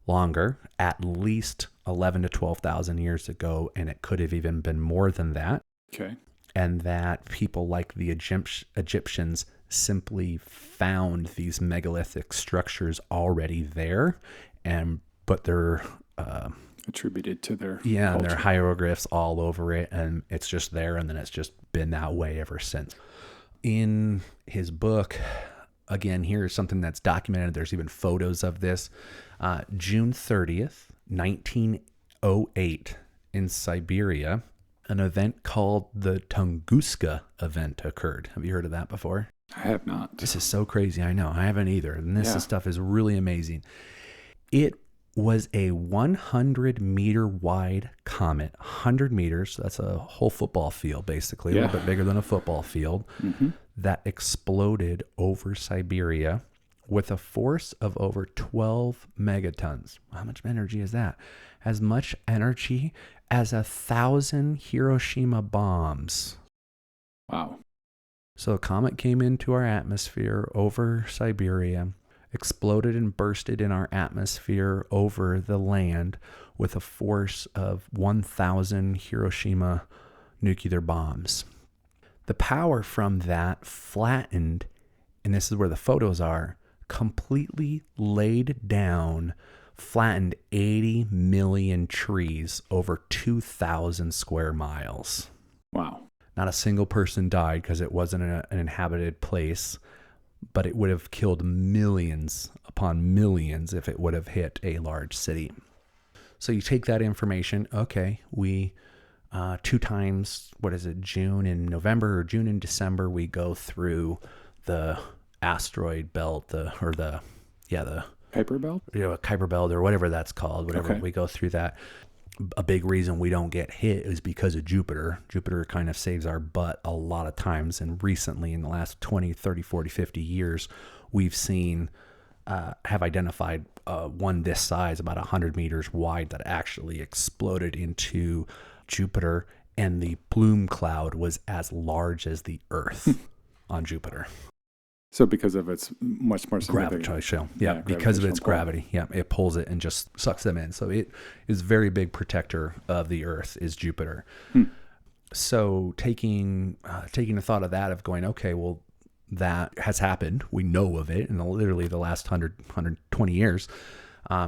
longer, at least 11 to 12,000 years ago, and it could have even been more than that. Okay. And that people like the Egyptians simply found these megalithic structures already there and put their attributed to their and culture. their hieroglyphs all over it, and it's just there, and then it's just been that way ever since. In his book, again, here's something that's documented. There's even photos of this. June 30th, 1908, in Siberia, an event called the Tunguska event occurred. Have you heard of that before? I have not. This is so crazy. I know. I haven't either. And this stuff is really amazing. It was a 100-meter wide comet, 100 meters. That's a whole football field, basically, a little bit bigger than a football field, that exploded over Siberia with a force of over 12 megatons. How much energy is that? As much energy as 1,000 Hiroshima bombs. Wow. So a comet came into our atmosphere over Siberia, exploded and bursted in our atmosphere over the land with a force of 1,000 Hiroshima nuclear bombs. The power from that flattened, and this is where the photos are, completely laid down, flattened 80 million trees over 2,000 square miles. Wow. Not a single person died because it wasn't an inhabited place, but it would have killed millions upon millions if it would have hit a large city. So you take that information, okay, we 2 times, June and November or June and December, we go through the asteroid belt, the Kuiper belt? Kuiper belt or whatever that's called, Okay. We go through that. A big reason we don't get hit is because of Jupiter. Jupiter kind of saves our butt a lot of times. And recently, in the last 20, 30, 40, 50 years, we've seen, have identified one this size, about 100 meters wide, that actually exploded into Jupiter. And the plume cloud was as large as the Earth on Jupiter. So because of its much more significant gravitational, because of its gravity, it pulls it and just sucks them in. So it is a very big protector of the Earth, is Jupiter. So taking the thought of that, of going, okay, well, that has happened. We know of it in literally the last 120 years.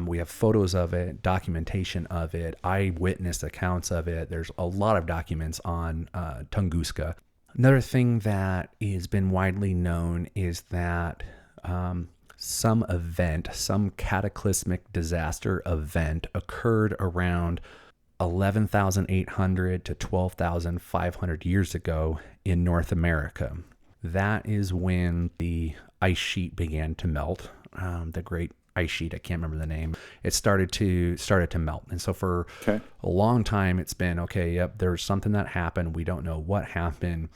We have photos of it, documentation of it, eyewitness accounts of it. There's a lot of documents on Tunguska. Another thing that has been widely known is that some cataclysmic disaster event occurred around 11,800 to 12,500 years ago in North America. That is when the ice sheet began to melt, the Great Ice Sheet. I can't remember the name. It started to melt. And so for a long time, it's been, there's something that happened. We don't know what happened.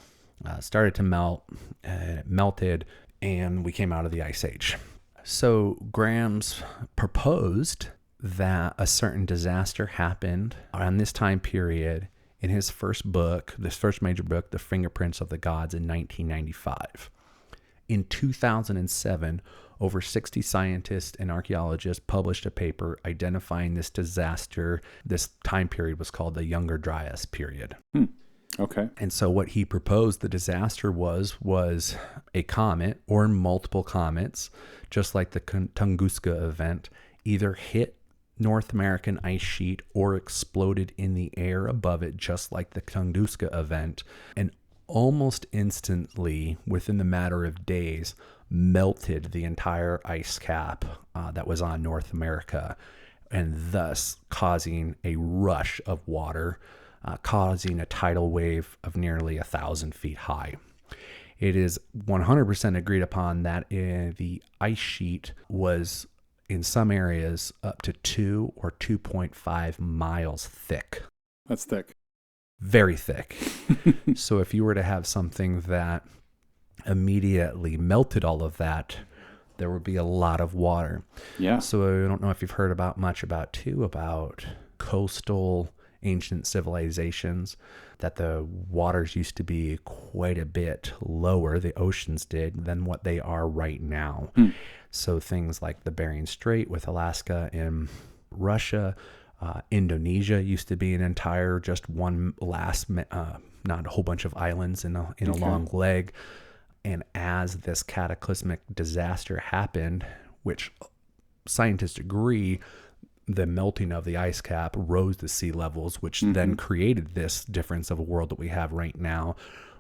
Started to melt, it melted, and we came out of the Ice Age. So Graham's proposed that a certain disaster happened around this time period in his first major book, The Fingerprints of the Gods, in 1995. In 2007, over 60 scientists and archaeologists published a paper identifying this disaster. This time period was called the Younger Dryas period. Okay. And so what he proposed the disaster was a comet or multiple comets, just like the Tunguska event, either hit North American ice sheet or exploded in the air above it, just like the Tunguska event, and almost instantly, within the matter of days, melted the entire ice cap that was on North America, and thus causing a rush of water, causing a tidal wave of nearly 1,000 feet high. It is 100% agreed upon that the ice sheet was, in some areas, up to 2 or 2.5 miles thick. That's thick. Very thick. So if you were to have something that immediately melted all of that, there would be a lot of water. Yeah. So I don't know if you've heard about coastal ancient civilizations, that the waters used to be quite a bit lower, the oceans did, than what they are right now. So things like the Bering Strait with Alaska and Russia, Indonesia used to be an entire, just one last, not a whole bunch of islands in a long leg. And as this cataclysmic disaster happened, which scientists agree, the melting of the ice cap rose the sea levels, which then created this difference of a world that we have right now.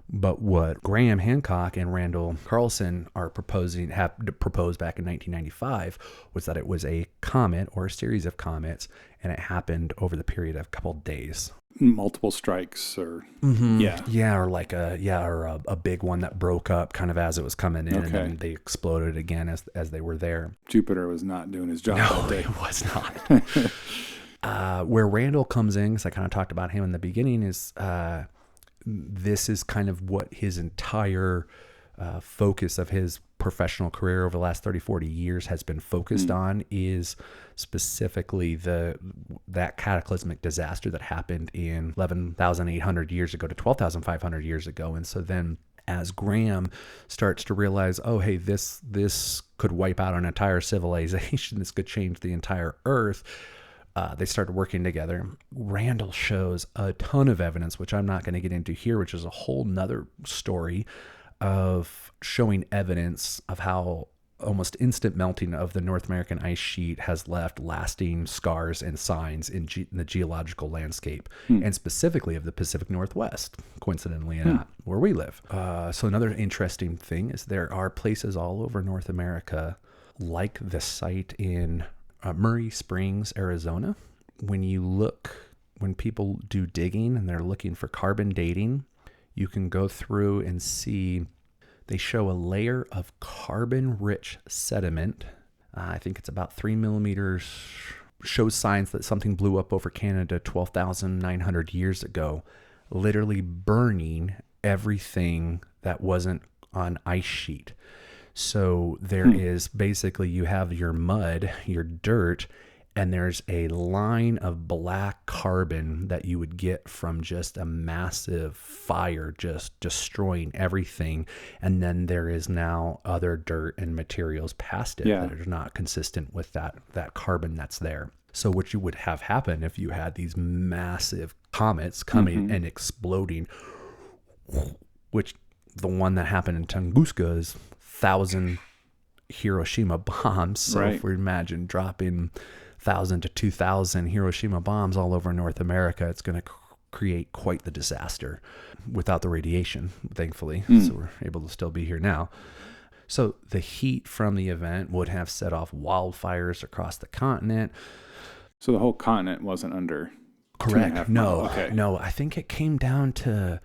But what Graham Hancock and Randall Carlson have proposed back in 1995 was that it was a comet or a series of comets, and it happened over the period of a couple of days. Multiple strikes, or or a big one that broke up kind of as it was coming in, and then they exploded again as they were there. Jupiter was not doing his job that day. It was not. Where Randall comes in, because I kind of talked about him in the beginning, is this is kind of what his entire focus of his professional career over the last 30, 40 years has been focused on, is specifically that cataclysmic disaster that happened in 11,800 years ago to 12,500 years ago. And so then as Graham starts to realize, oh, hey, this could wipe out an entire civilization, this could change the entire earth, they started working together. Randall shows a ton of evidence, which I'm not going to get into here, which is a whole nother story, of showing evidence of how almost instant melting of the North American ice sheet has left lasting scars and signs in the geological landscape, and specifically of the Pacific Northwest, coincidentally enough, where we live. So another interesting thing is there are places all over North America, like the site in Murray Springs, Arizona. When people do digging and they're looking for carbon dating, you can go through and see they show a layer of carbon-rich sediment. I think it's about 3 millimeters, shows signs that something blew up over Canada 12,900 years ago, literally burning everything that wasn't on ice sheet. So there is basically, you have your mud, your dirt, and there's a line of black carbon that you would get from just a massive fire just destroying everything. And then there is now other dirt and materials past it that are not consistent with that carbon that's there. So what you would have happen if you had these massive comets coming and exploding, which the one that happened in Tunguska is 1,000 Hiroshima bombs. So if we imagine dropping 1,000 to 2,000 Hiroshima bombs all over North America, it's going to create quite the disaster without the radiation, thankfully. So we're able to still be here now. So the heat from the event would have set off wildfires across the continent. So the whole continent wasn't under. Correct. No, I think it came down to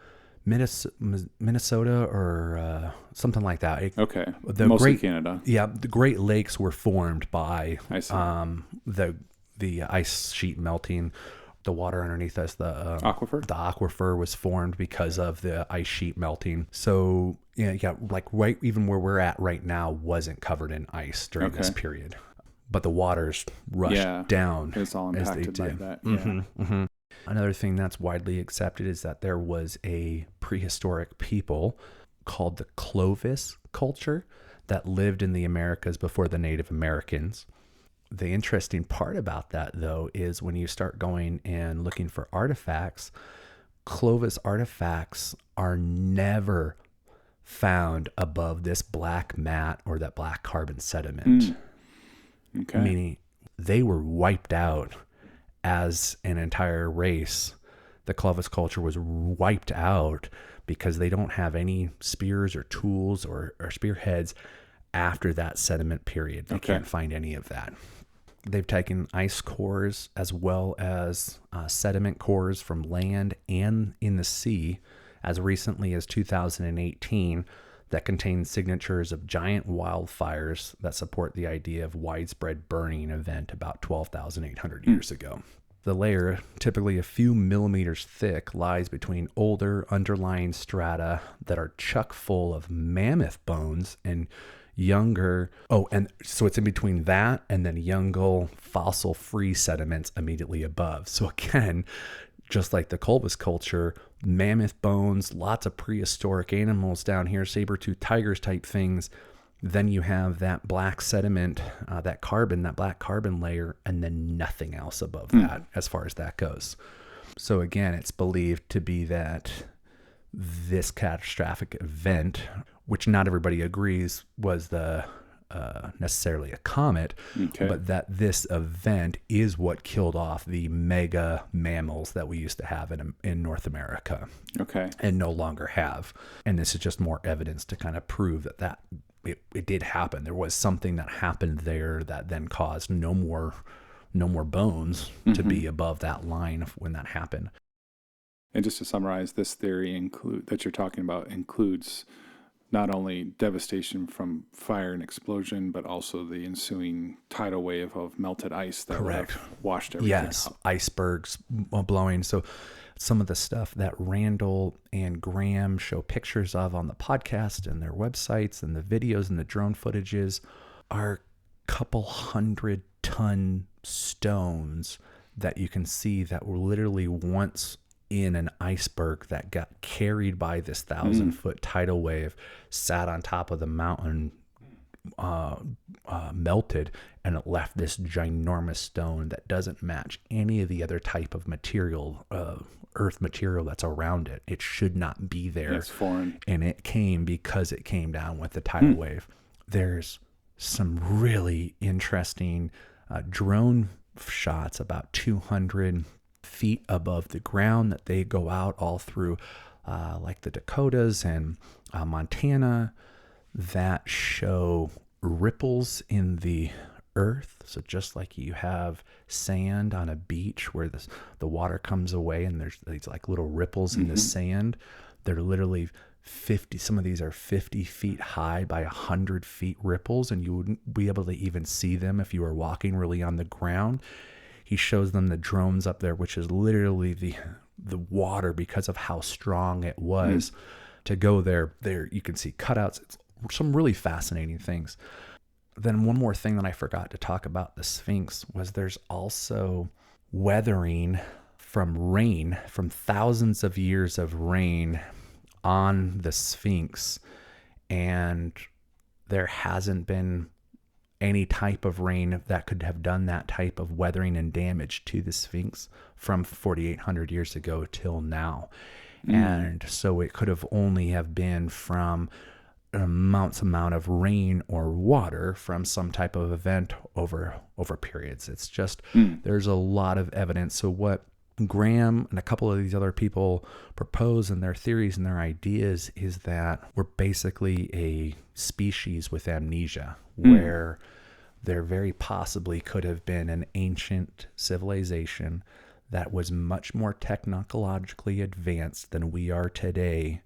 Minnesota or something like that. Mostly Canada. Yeah, the Great Lakes were formed by the ice sheet melting. The water underneath us, the aquifer was formed because of the ice sheet melting. So like right even where we're at right now wasn't covered in ice during this period, but the waters rushed down. It's all impacted by that. Another thing that's widely accepted is that there was a prehistoric people called the Clovis culture that lived in the Americas before the Native Americans. The interesting part about that, though, is when you start going and looking for artifacts, Clovis artifacts are never found above this black mat or that black carbon sediment. Okay. Meaning they were wiped out as an entire race. The Clovis culture was wiped out because they don't have any spears or tools or spearheads after that sediment period. They can't find any of that. They've taken ice cores as well as sediment cores from land and in the sea as recently as 2018 that contain signatures of giant wildfires that support the idea of widespread burning event about 12,800 years ago. The layer, typically a few millimeters thick, lies between older underlying strata that are chock full of mammoth bones and younger. Oh, and so it's in between that and then younger fossil-free sediments immediately above. So again, just like the Clovis culture, mammoth bones, lots of prehistoric animals down here, saber-toothed tigers type things. Then you have that black sediment, that black carbon layer, and then nothing else above that as far as that goes. So again, it's believed to be that this catastrophic event, which not everybody agrees was necessarily a comet, but that this event is what killed off the mega mammals that we used to have in North America. Okay. And no longer have. And this is just more evidence to kind of prove that it did happen. There was something that happened there that then caused no more bones to be above that line when that happened. And just to summarize, this theory that you're talking about includes not only devastation from fire and explosion, but also the ensuing tidal wave of melted ice that would have washed everything out. Icebergs blowing. So some of the stuff that Randall and Graham show pictures of on the podcast and their websites and the videos and the drone footages are couple 100-ton stones that you can see that were literally once in an iceberg that got carried by this 1,000-foot tidal wave, sat on top of the mountain, melted, and it left this ginormous stone that doesn't match any of the other type of material, earth material that's around it. It should not be there. It's foreign. And it came because it came down with the tidal wave. There's some really interesting drone shots about 200 feet above the ground that they go out all through like the Dakotas and Montana that show ripples in the earth. So just like you have sand on a beach where the water comes away and there's these like little ripples in the sand, they're literally 50, some of these are 50 feet high by 100 feet ripples, and you wouldn't be able to even see them if you were walking really on the ground. He shows them the drones up there, which is literally the water because of how strong it was. To go there you can see cutouts. It's some really fascinating things. Then one more thing that I forgot to talk about the Sphinx was there's also weathering from rain, from thousands of years of rain on the Sphinx, and there hasn't been any type of rain that could have done that type of weathering and damage to the Sphinx from 4,800 years ago till now. And so it could have only have been from an amount of rain or water from some type of event over periods. It's just, there's a lot of evidence. So what Graham and a couple of these other people propose in their theories and their ideas is that we're basically a species with amnesia, where there very possibly could have been an ancient civilization that was much more technologically advanced than we are today,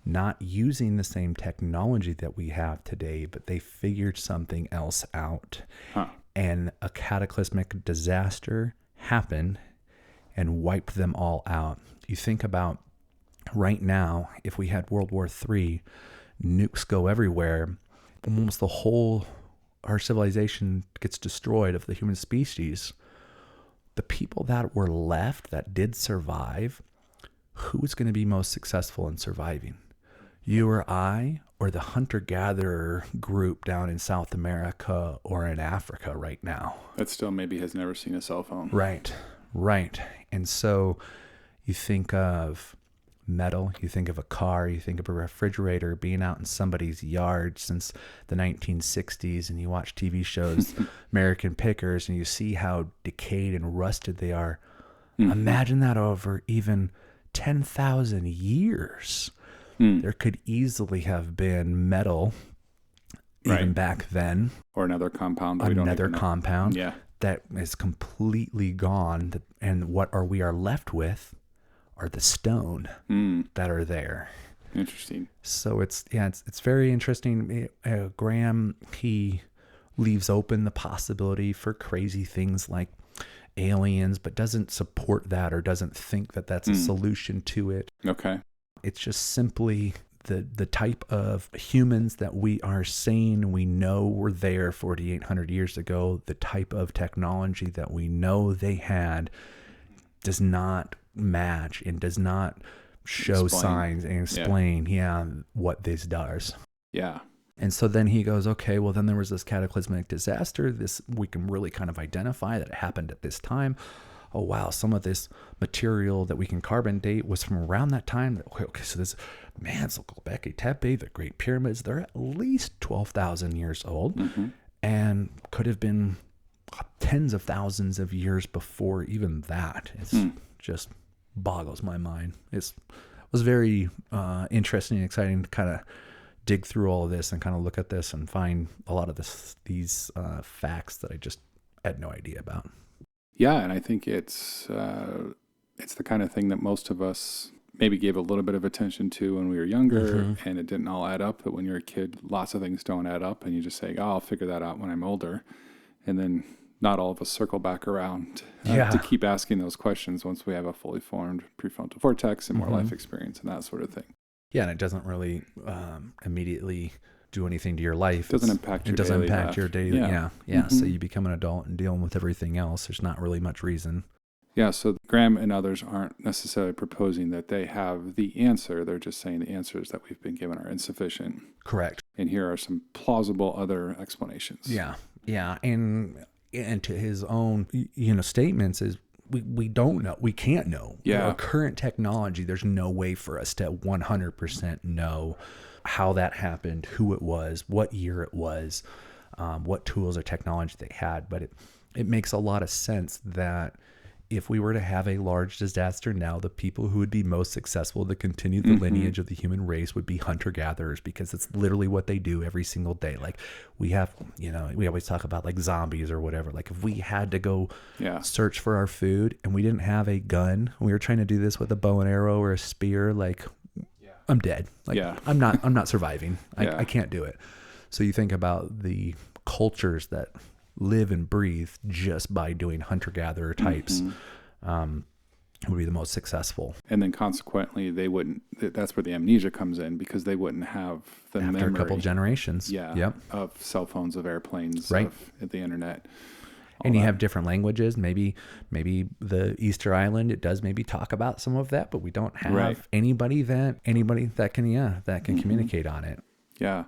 not using the same technology that we have today, but they figured something else out. And a cataclysmic disaster happened and wiped them all out. You think about right now, if we had World War III, nukes go everywhere, almost our civilization gets destroyed of the human species. The people that were left that did survive, who is going to be most successful in surviving? you or I or the hunter-gatherer group down in South America or in Africa right now. That still maybe has never seen a cell phone. Right, right. And so you think of metal, you think of a car, you think of a refrigerator being out in somebody's yard since the 1960s, and you watch TV shows, American Pickers, and you see how decayed and rusted they are. Imagine that over even 10,000 years. There could easily have been metal even back then. Or another compound. Another compound Yeah. that is completely gone. And what we are left with are the stone that are there. Interesting. So it's very interesting. Graham, he leaves open the possibility for crazy things like aliens, but doesn't support that or doesn't think that that's a solution to it. Okay. It's just simply the type of humans that we are saying we know were there 4,800 years ago, the type of technology that we know they had does not match and does not show signs and explain what this does. Yeah. And so then he goes, okay, well then there was this cataclysmic disaster. This we can really kind of identify that it happened at this time. Oh wow, some of this material that we can carbon date was from around that time. Okay, so this so Göbekli Tepe, the Great Pyramids, they're at least 12,000 years old and could have been tens of thousands of years before even that. It's just boggles my mind. It was very interesting and exciting to kind of dig through all of this and kind of look at this and find a lot of these facts that I just had no idea about. Yeah, and I think it's the kind of thing that most of us maybe gave a little bit of attention to when we were younger, and it didn't all add up. But when you're a kid, lots of things don't add up, and you just say, "Oh, I'll figure that out when I'm older," and then not all of us circle back around to keep asking those questions once we have a fully formed prefrontal cortex and more life experience and that sort of thing. Yeah, and it doesn't really immediately do anything to your life. It doesn't impact your daily. Yeah. So you become an adult and dealing with everything else. There's not really much reason. Yeah, so Graham and others aren't necessarily proposing that they have the answer. They're just saying the answers that we've been given are insufficient. Correct. And here are some plausible other explanations. Yeah. And to his own statements is we don't know. We can't know. Yeah. Our current technology, there's no way for us to 100% know how that happened, who it was, what year it was, what tools or technology they had. But it makes a lot of sense that if we were to have a large disaster now, the people who would be most successful to continue the lineage of the human race would be hunter-gatherers, because it's literally what they do every single day. Like we have, we always talk about like zombies or whatever. Like if we had to go search for our food and we didn't have a gun, we were trying to do this with a bow and arrow or a spear, like I'm dead. Like I'm not surviving. I can't do it. So you think about the cultures that live and breathe just by doing hunter-gatherer types would be the most successful. And then consequently, they wouldn't, that's where the amnesia comes in, because they wouldn't have the After memory. a couple generations. Of cell phones, of airplanes, of the internet. And you have different languages. Maybe the Easter Island, it does maybe talk about some of that, but we don't have anybody that can communicate on it. Yeah.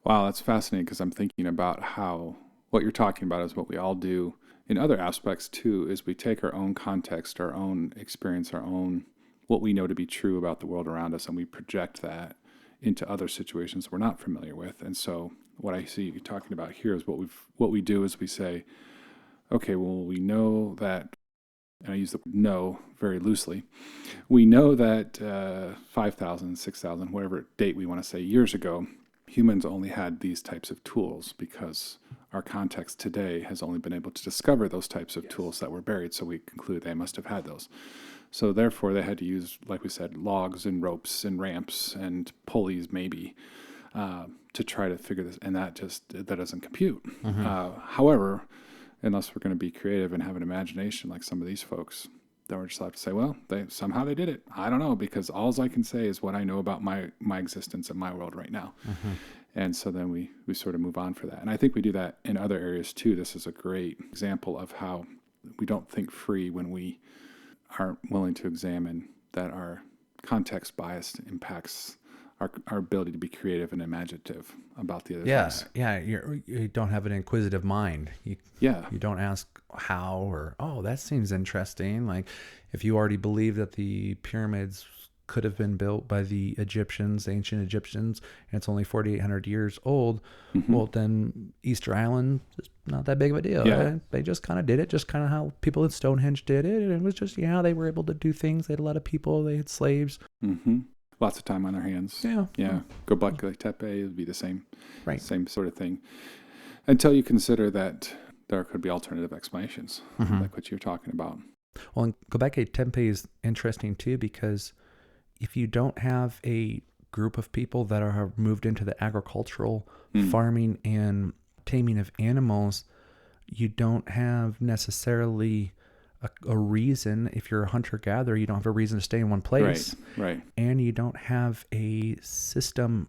Wow, that's fascinating, because I'm thinking about how what you're talking about is what we all do in other aspects too, is we take our own context, our own experience, our own, what we know to be true about the world around us, and we project that into other situations we're not familiar with. And so what I see you talking about here is what we do is we say, okay, well, we know that, and I use the know very loosely, we know that 5,000, 6,000, whatever date we want to say, years ago, humans only had these types of tools because our context today has only been able to discover those types of tools that were buried. So we conclude they must have had those. So therefore they had to use, like we said, logs and ropes and ramps and pulleys maybe to try to figure this. And that doesn't compute. However, unless we're going to be creative and have an imagination like some of these folks, then we're just have to say, well, somehow they did it. I don't know, because all I can say is what I know about my existence in my world right now. And so then we sort of move on for that. And I think we do that in other areas too. This is a great example of how we don't think free when we aren't willing to examine that our context bias impacts our ability to be creative and imaginative about the other things. Yeah. You don't have an inquisitive mind. You don't ask how or, oh, that seems interesting. Like if you already believe that the pyramids could have been built by the Egyptians, ancient Egyptians, and it's only 4,800 years old, well, then Easter Island is not that big of a deal. Yeah. They just kind of did it, just kind of how people at Stonehenge did it. And it was just, they were able to do things. They had a lot of people. They had slaves. Lots of time on their hands. Yeah. Göbekli Tepe would be the same, Right. same sort of thing. Until you consider that there could be alternative explanations, like what you're talking about. Well, and Göbekli Tepe is interesting too, because if you don't have a group of people that are moved into the agricultural farming and taming of animals, you don't have necessarily a reason. If you're a hunter-gatherer, you don't have a reason to stay in one place. Right. And you don't have a system,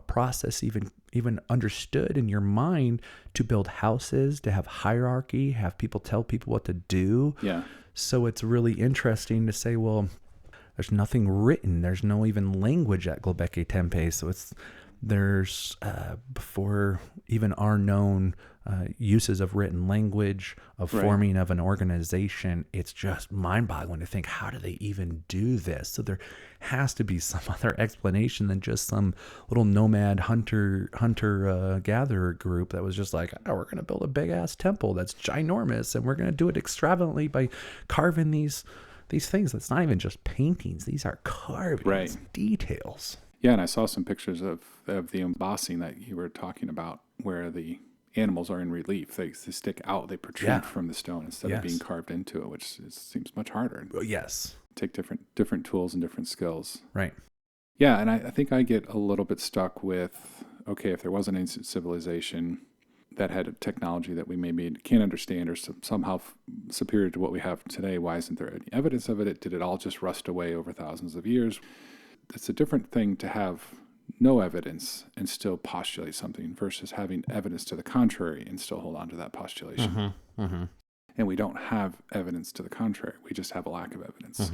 process even understood in your mind to build houses, to have hierarchy, have people tell people what to do. Yeah. So it's really interesting to say, well, there's nothing written. There's no even language at Göbekli Tepe. So there's before even our known uses of written language, of forming of an organization, it's just mind-boggling to think, how do they even do this? So there has to be some other explanation than just some little nomad hunter-gatherer group that was just like, oh, we're going to build a big-ass temple that's ginormous, and we're going to do it extravagantly by carving these things. That's not even just paintings. These are carvings, details. Yeah, and I saw some pictures of the embossing that you were talking about, where the animals are in relief. They stick out, they protrude from the stone instead of being carved into it, which seems much harder. Yes. Take different tools and different skills. Right. Yeah, and I think I get a little bit stuck with, okay, if there was an ancient civilization that had a technology that we maybe can't understand or somehow superior to what we have today, why isn't there any evidence of it? Did it all just rust away over thousands of years? It's a different thing to have no evidence and still postulate something versus having evidence to the contrary and still hold on to that postulation. And we don't have evidence to the contrary. We just have a lack of evidence.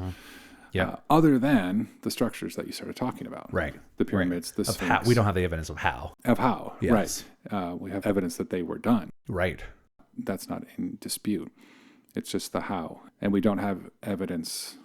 Other than the structures that you started talking about. Right. The pyramids, the Sphinx. How, we don't have the evidence of how. Yes. Right. We have evidence that they were done. Right. That's not in dispute. It's just the how. And we don't have evidence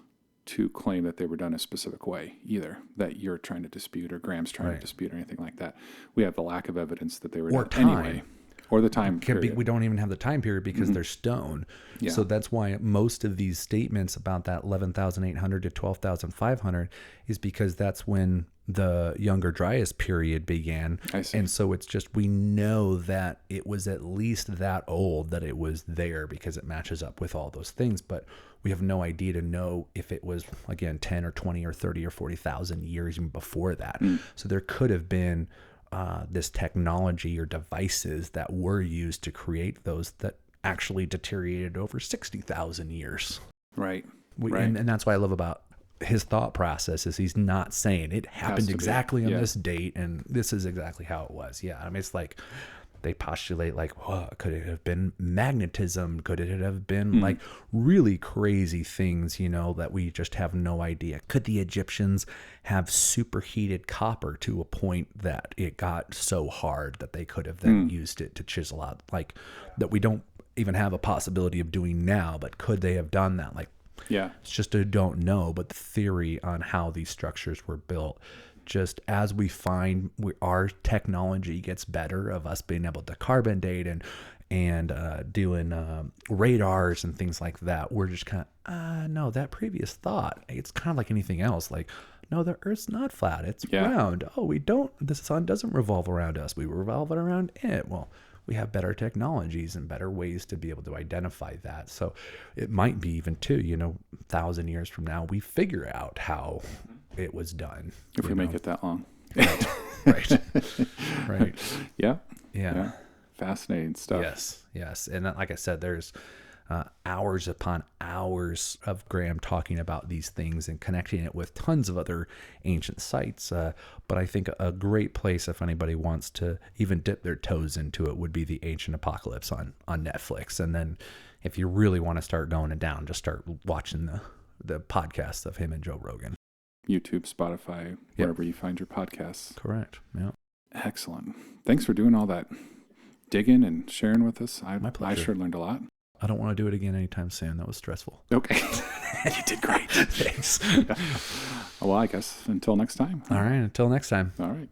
to claim that they were done a specific way either, that you're trying to dispute or Graham's trying to dispute or anything like that. We have the lack of evidence that they were done anyway. Or the time period. We don't even have the time period because they're stone. Yeah. So that's why most of these statements about that 11,800 to 12,500 is because that's when the Younger Dryas period began. I see. And so it's just, we know that it was at least that old, that it was there because it matches up with all those things. But we have no idea to know if it was, again, 10 or 20 or 30 or 40,000 years even before that. So there could have been this technology or devices that were used to create those that actually deteriorated over 60,000 years. Right. And that's what I love about his thought process is he's not saying it happened exactly on this date and this is exactly how it was. Yeah. I mean, it's like they postulate like, well, could it have been magnetism? Could it have been like really crazy things, that we just have no idea? Could the Egyptians have superheated copper to a point that it got so hard that they could have then used it to chisel out, like that we don't even have a possibility of doing now, but could they have done that? Like, it's just a don't know, but the theory on how these structures were built, just as we find our technology gets better of us being able to carbon date and doing radars and things like that, we're just kind of, no, that previous thought, it's kind of like anything else. Like, no, the Earth's not flat. It's round. Oh, the sun doesn't revolve around us. We revolve around it. Well, we have better technologies and better ways to be able to identify that. So it might be even too, 1,000 years from now, we figure out how it was done. If we make it that long. Right. Yeah. Fascinating stuff. Yes. And like I said, there's hours upon hours of Graham talking about these things and connecting it with tons of other ancient sites. But I think a great place, if anybody wants to even dip their toes into it, would be the Ancient Apocalypse on Netflix. And then if you really want to start going down, just start watching the podcast of him and Joe Rogan. YouTube, Spotify, wherever you find your podcasts. Correct. Yeah. Excellent. Thanks for doing all that digging and sharing with us. My pleasure. I sure learned a lot. I don't want to do it again anytime soon. That was stressful. Okay. You did great. Thanks. Well, I guess until next time. All right. Until next time. All right.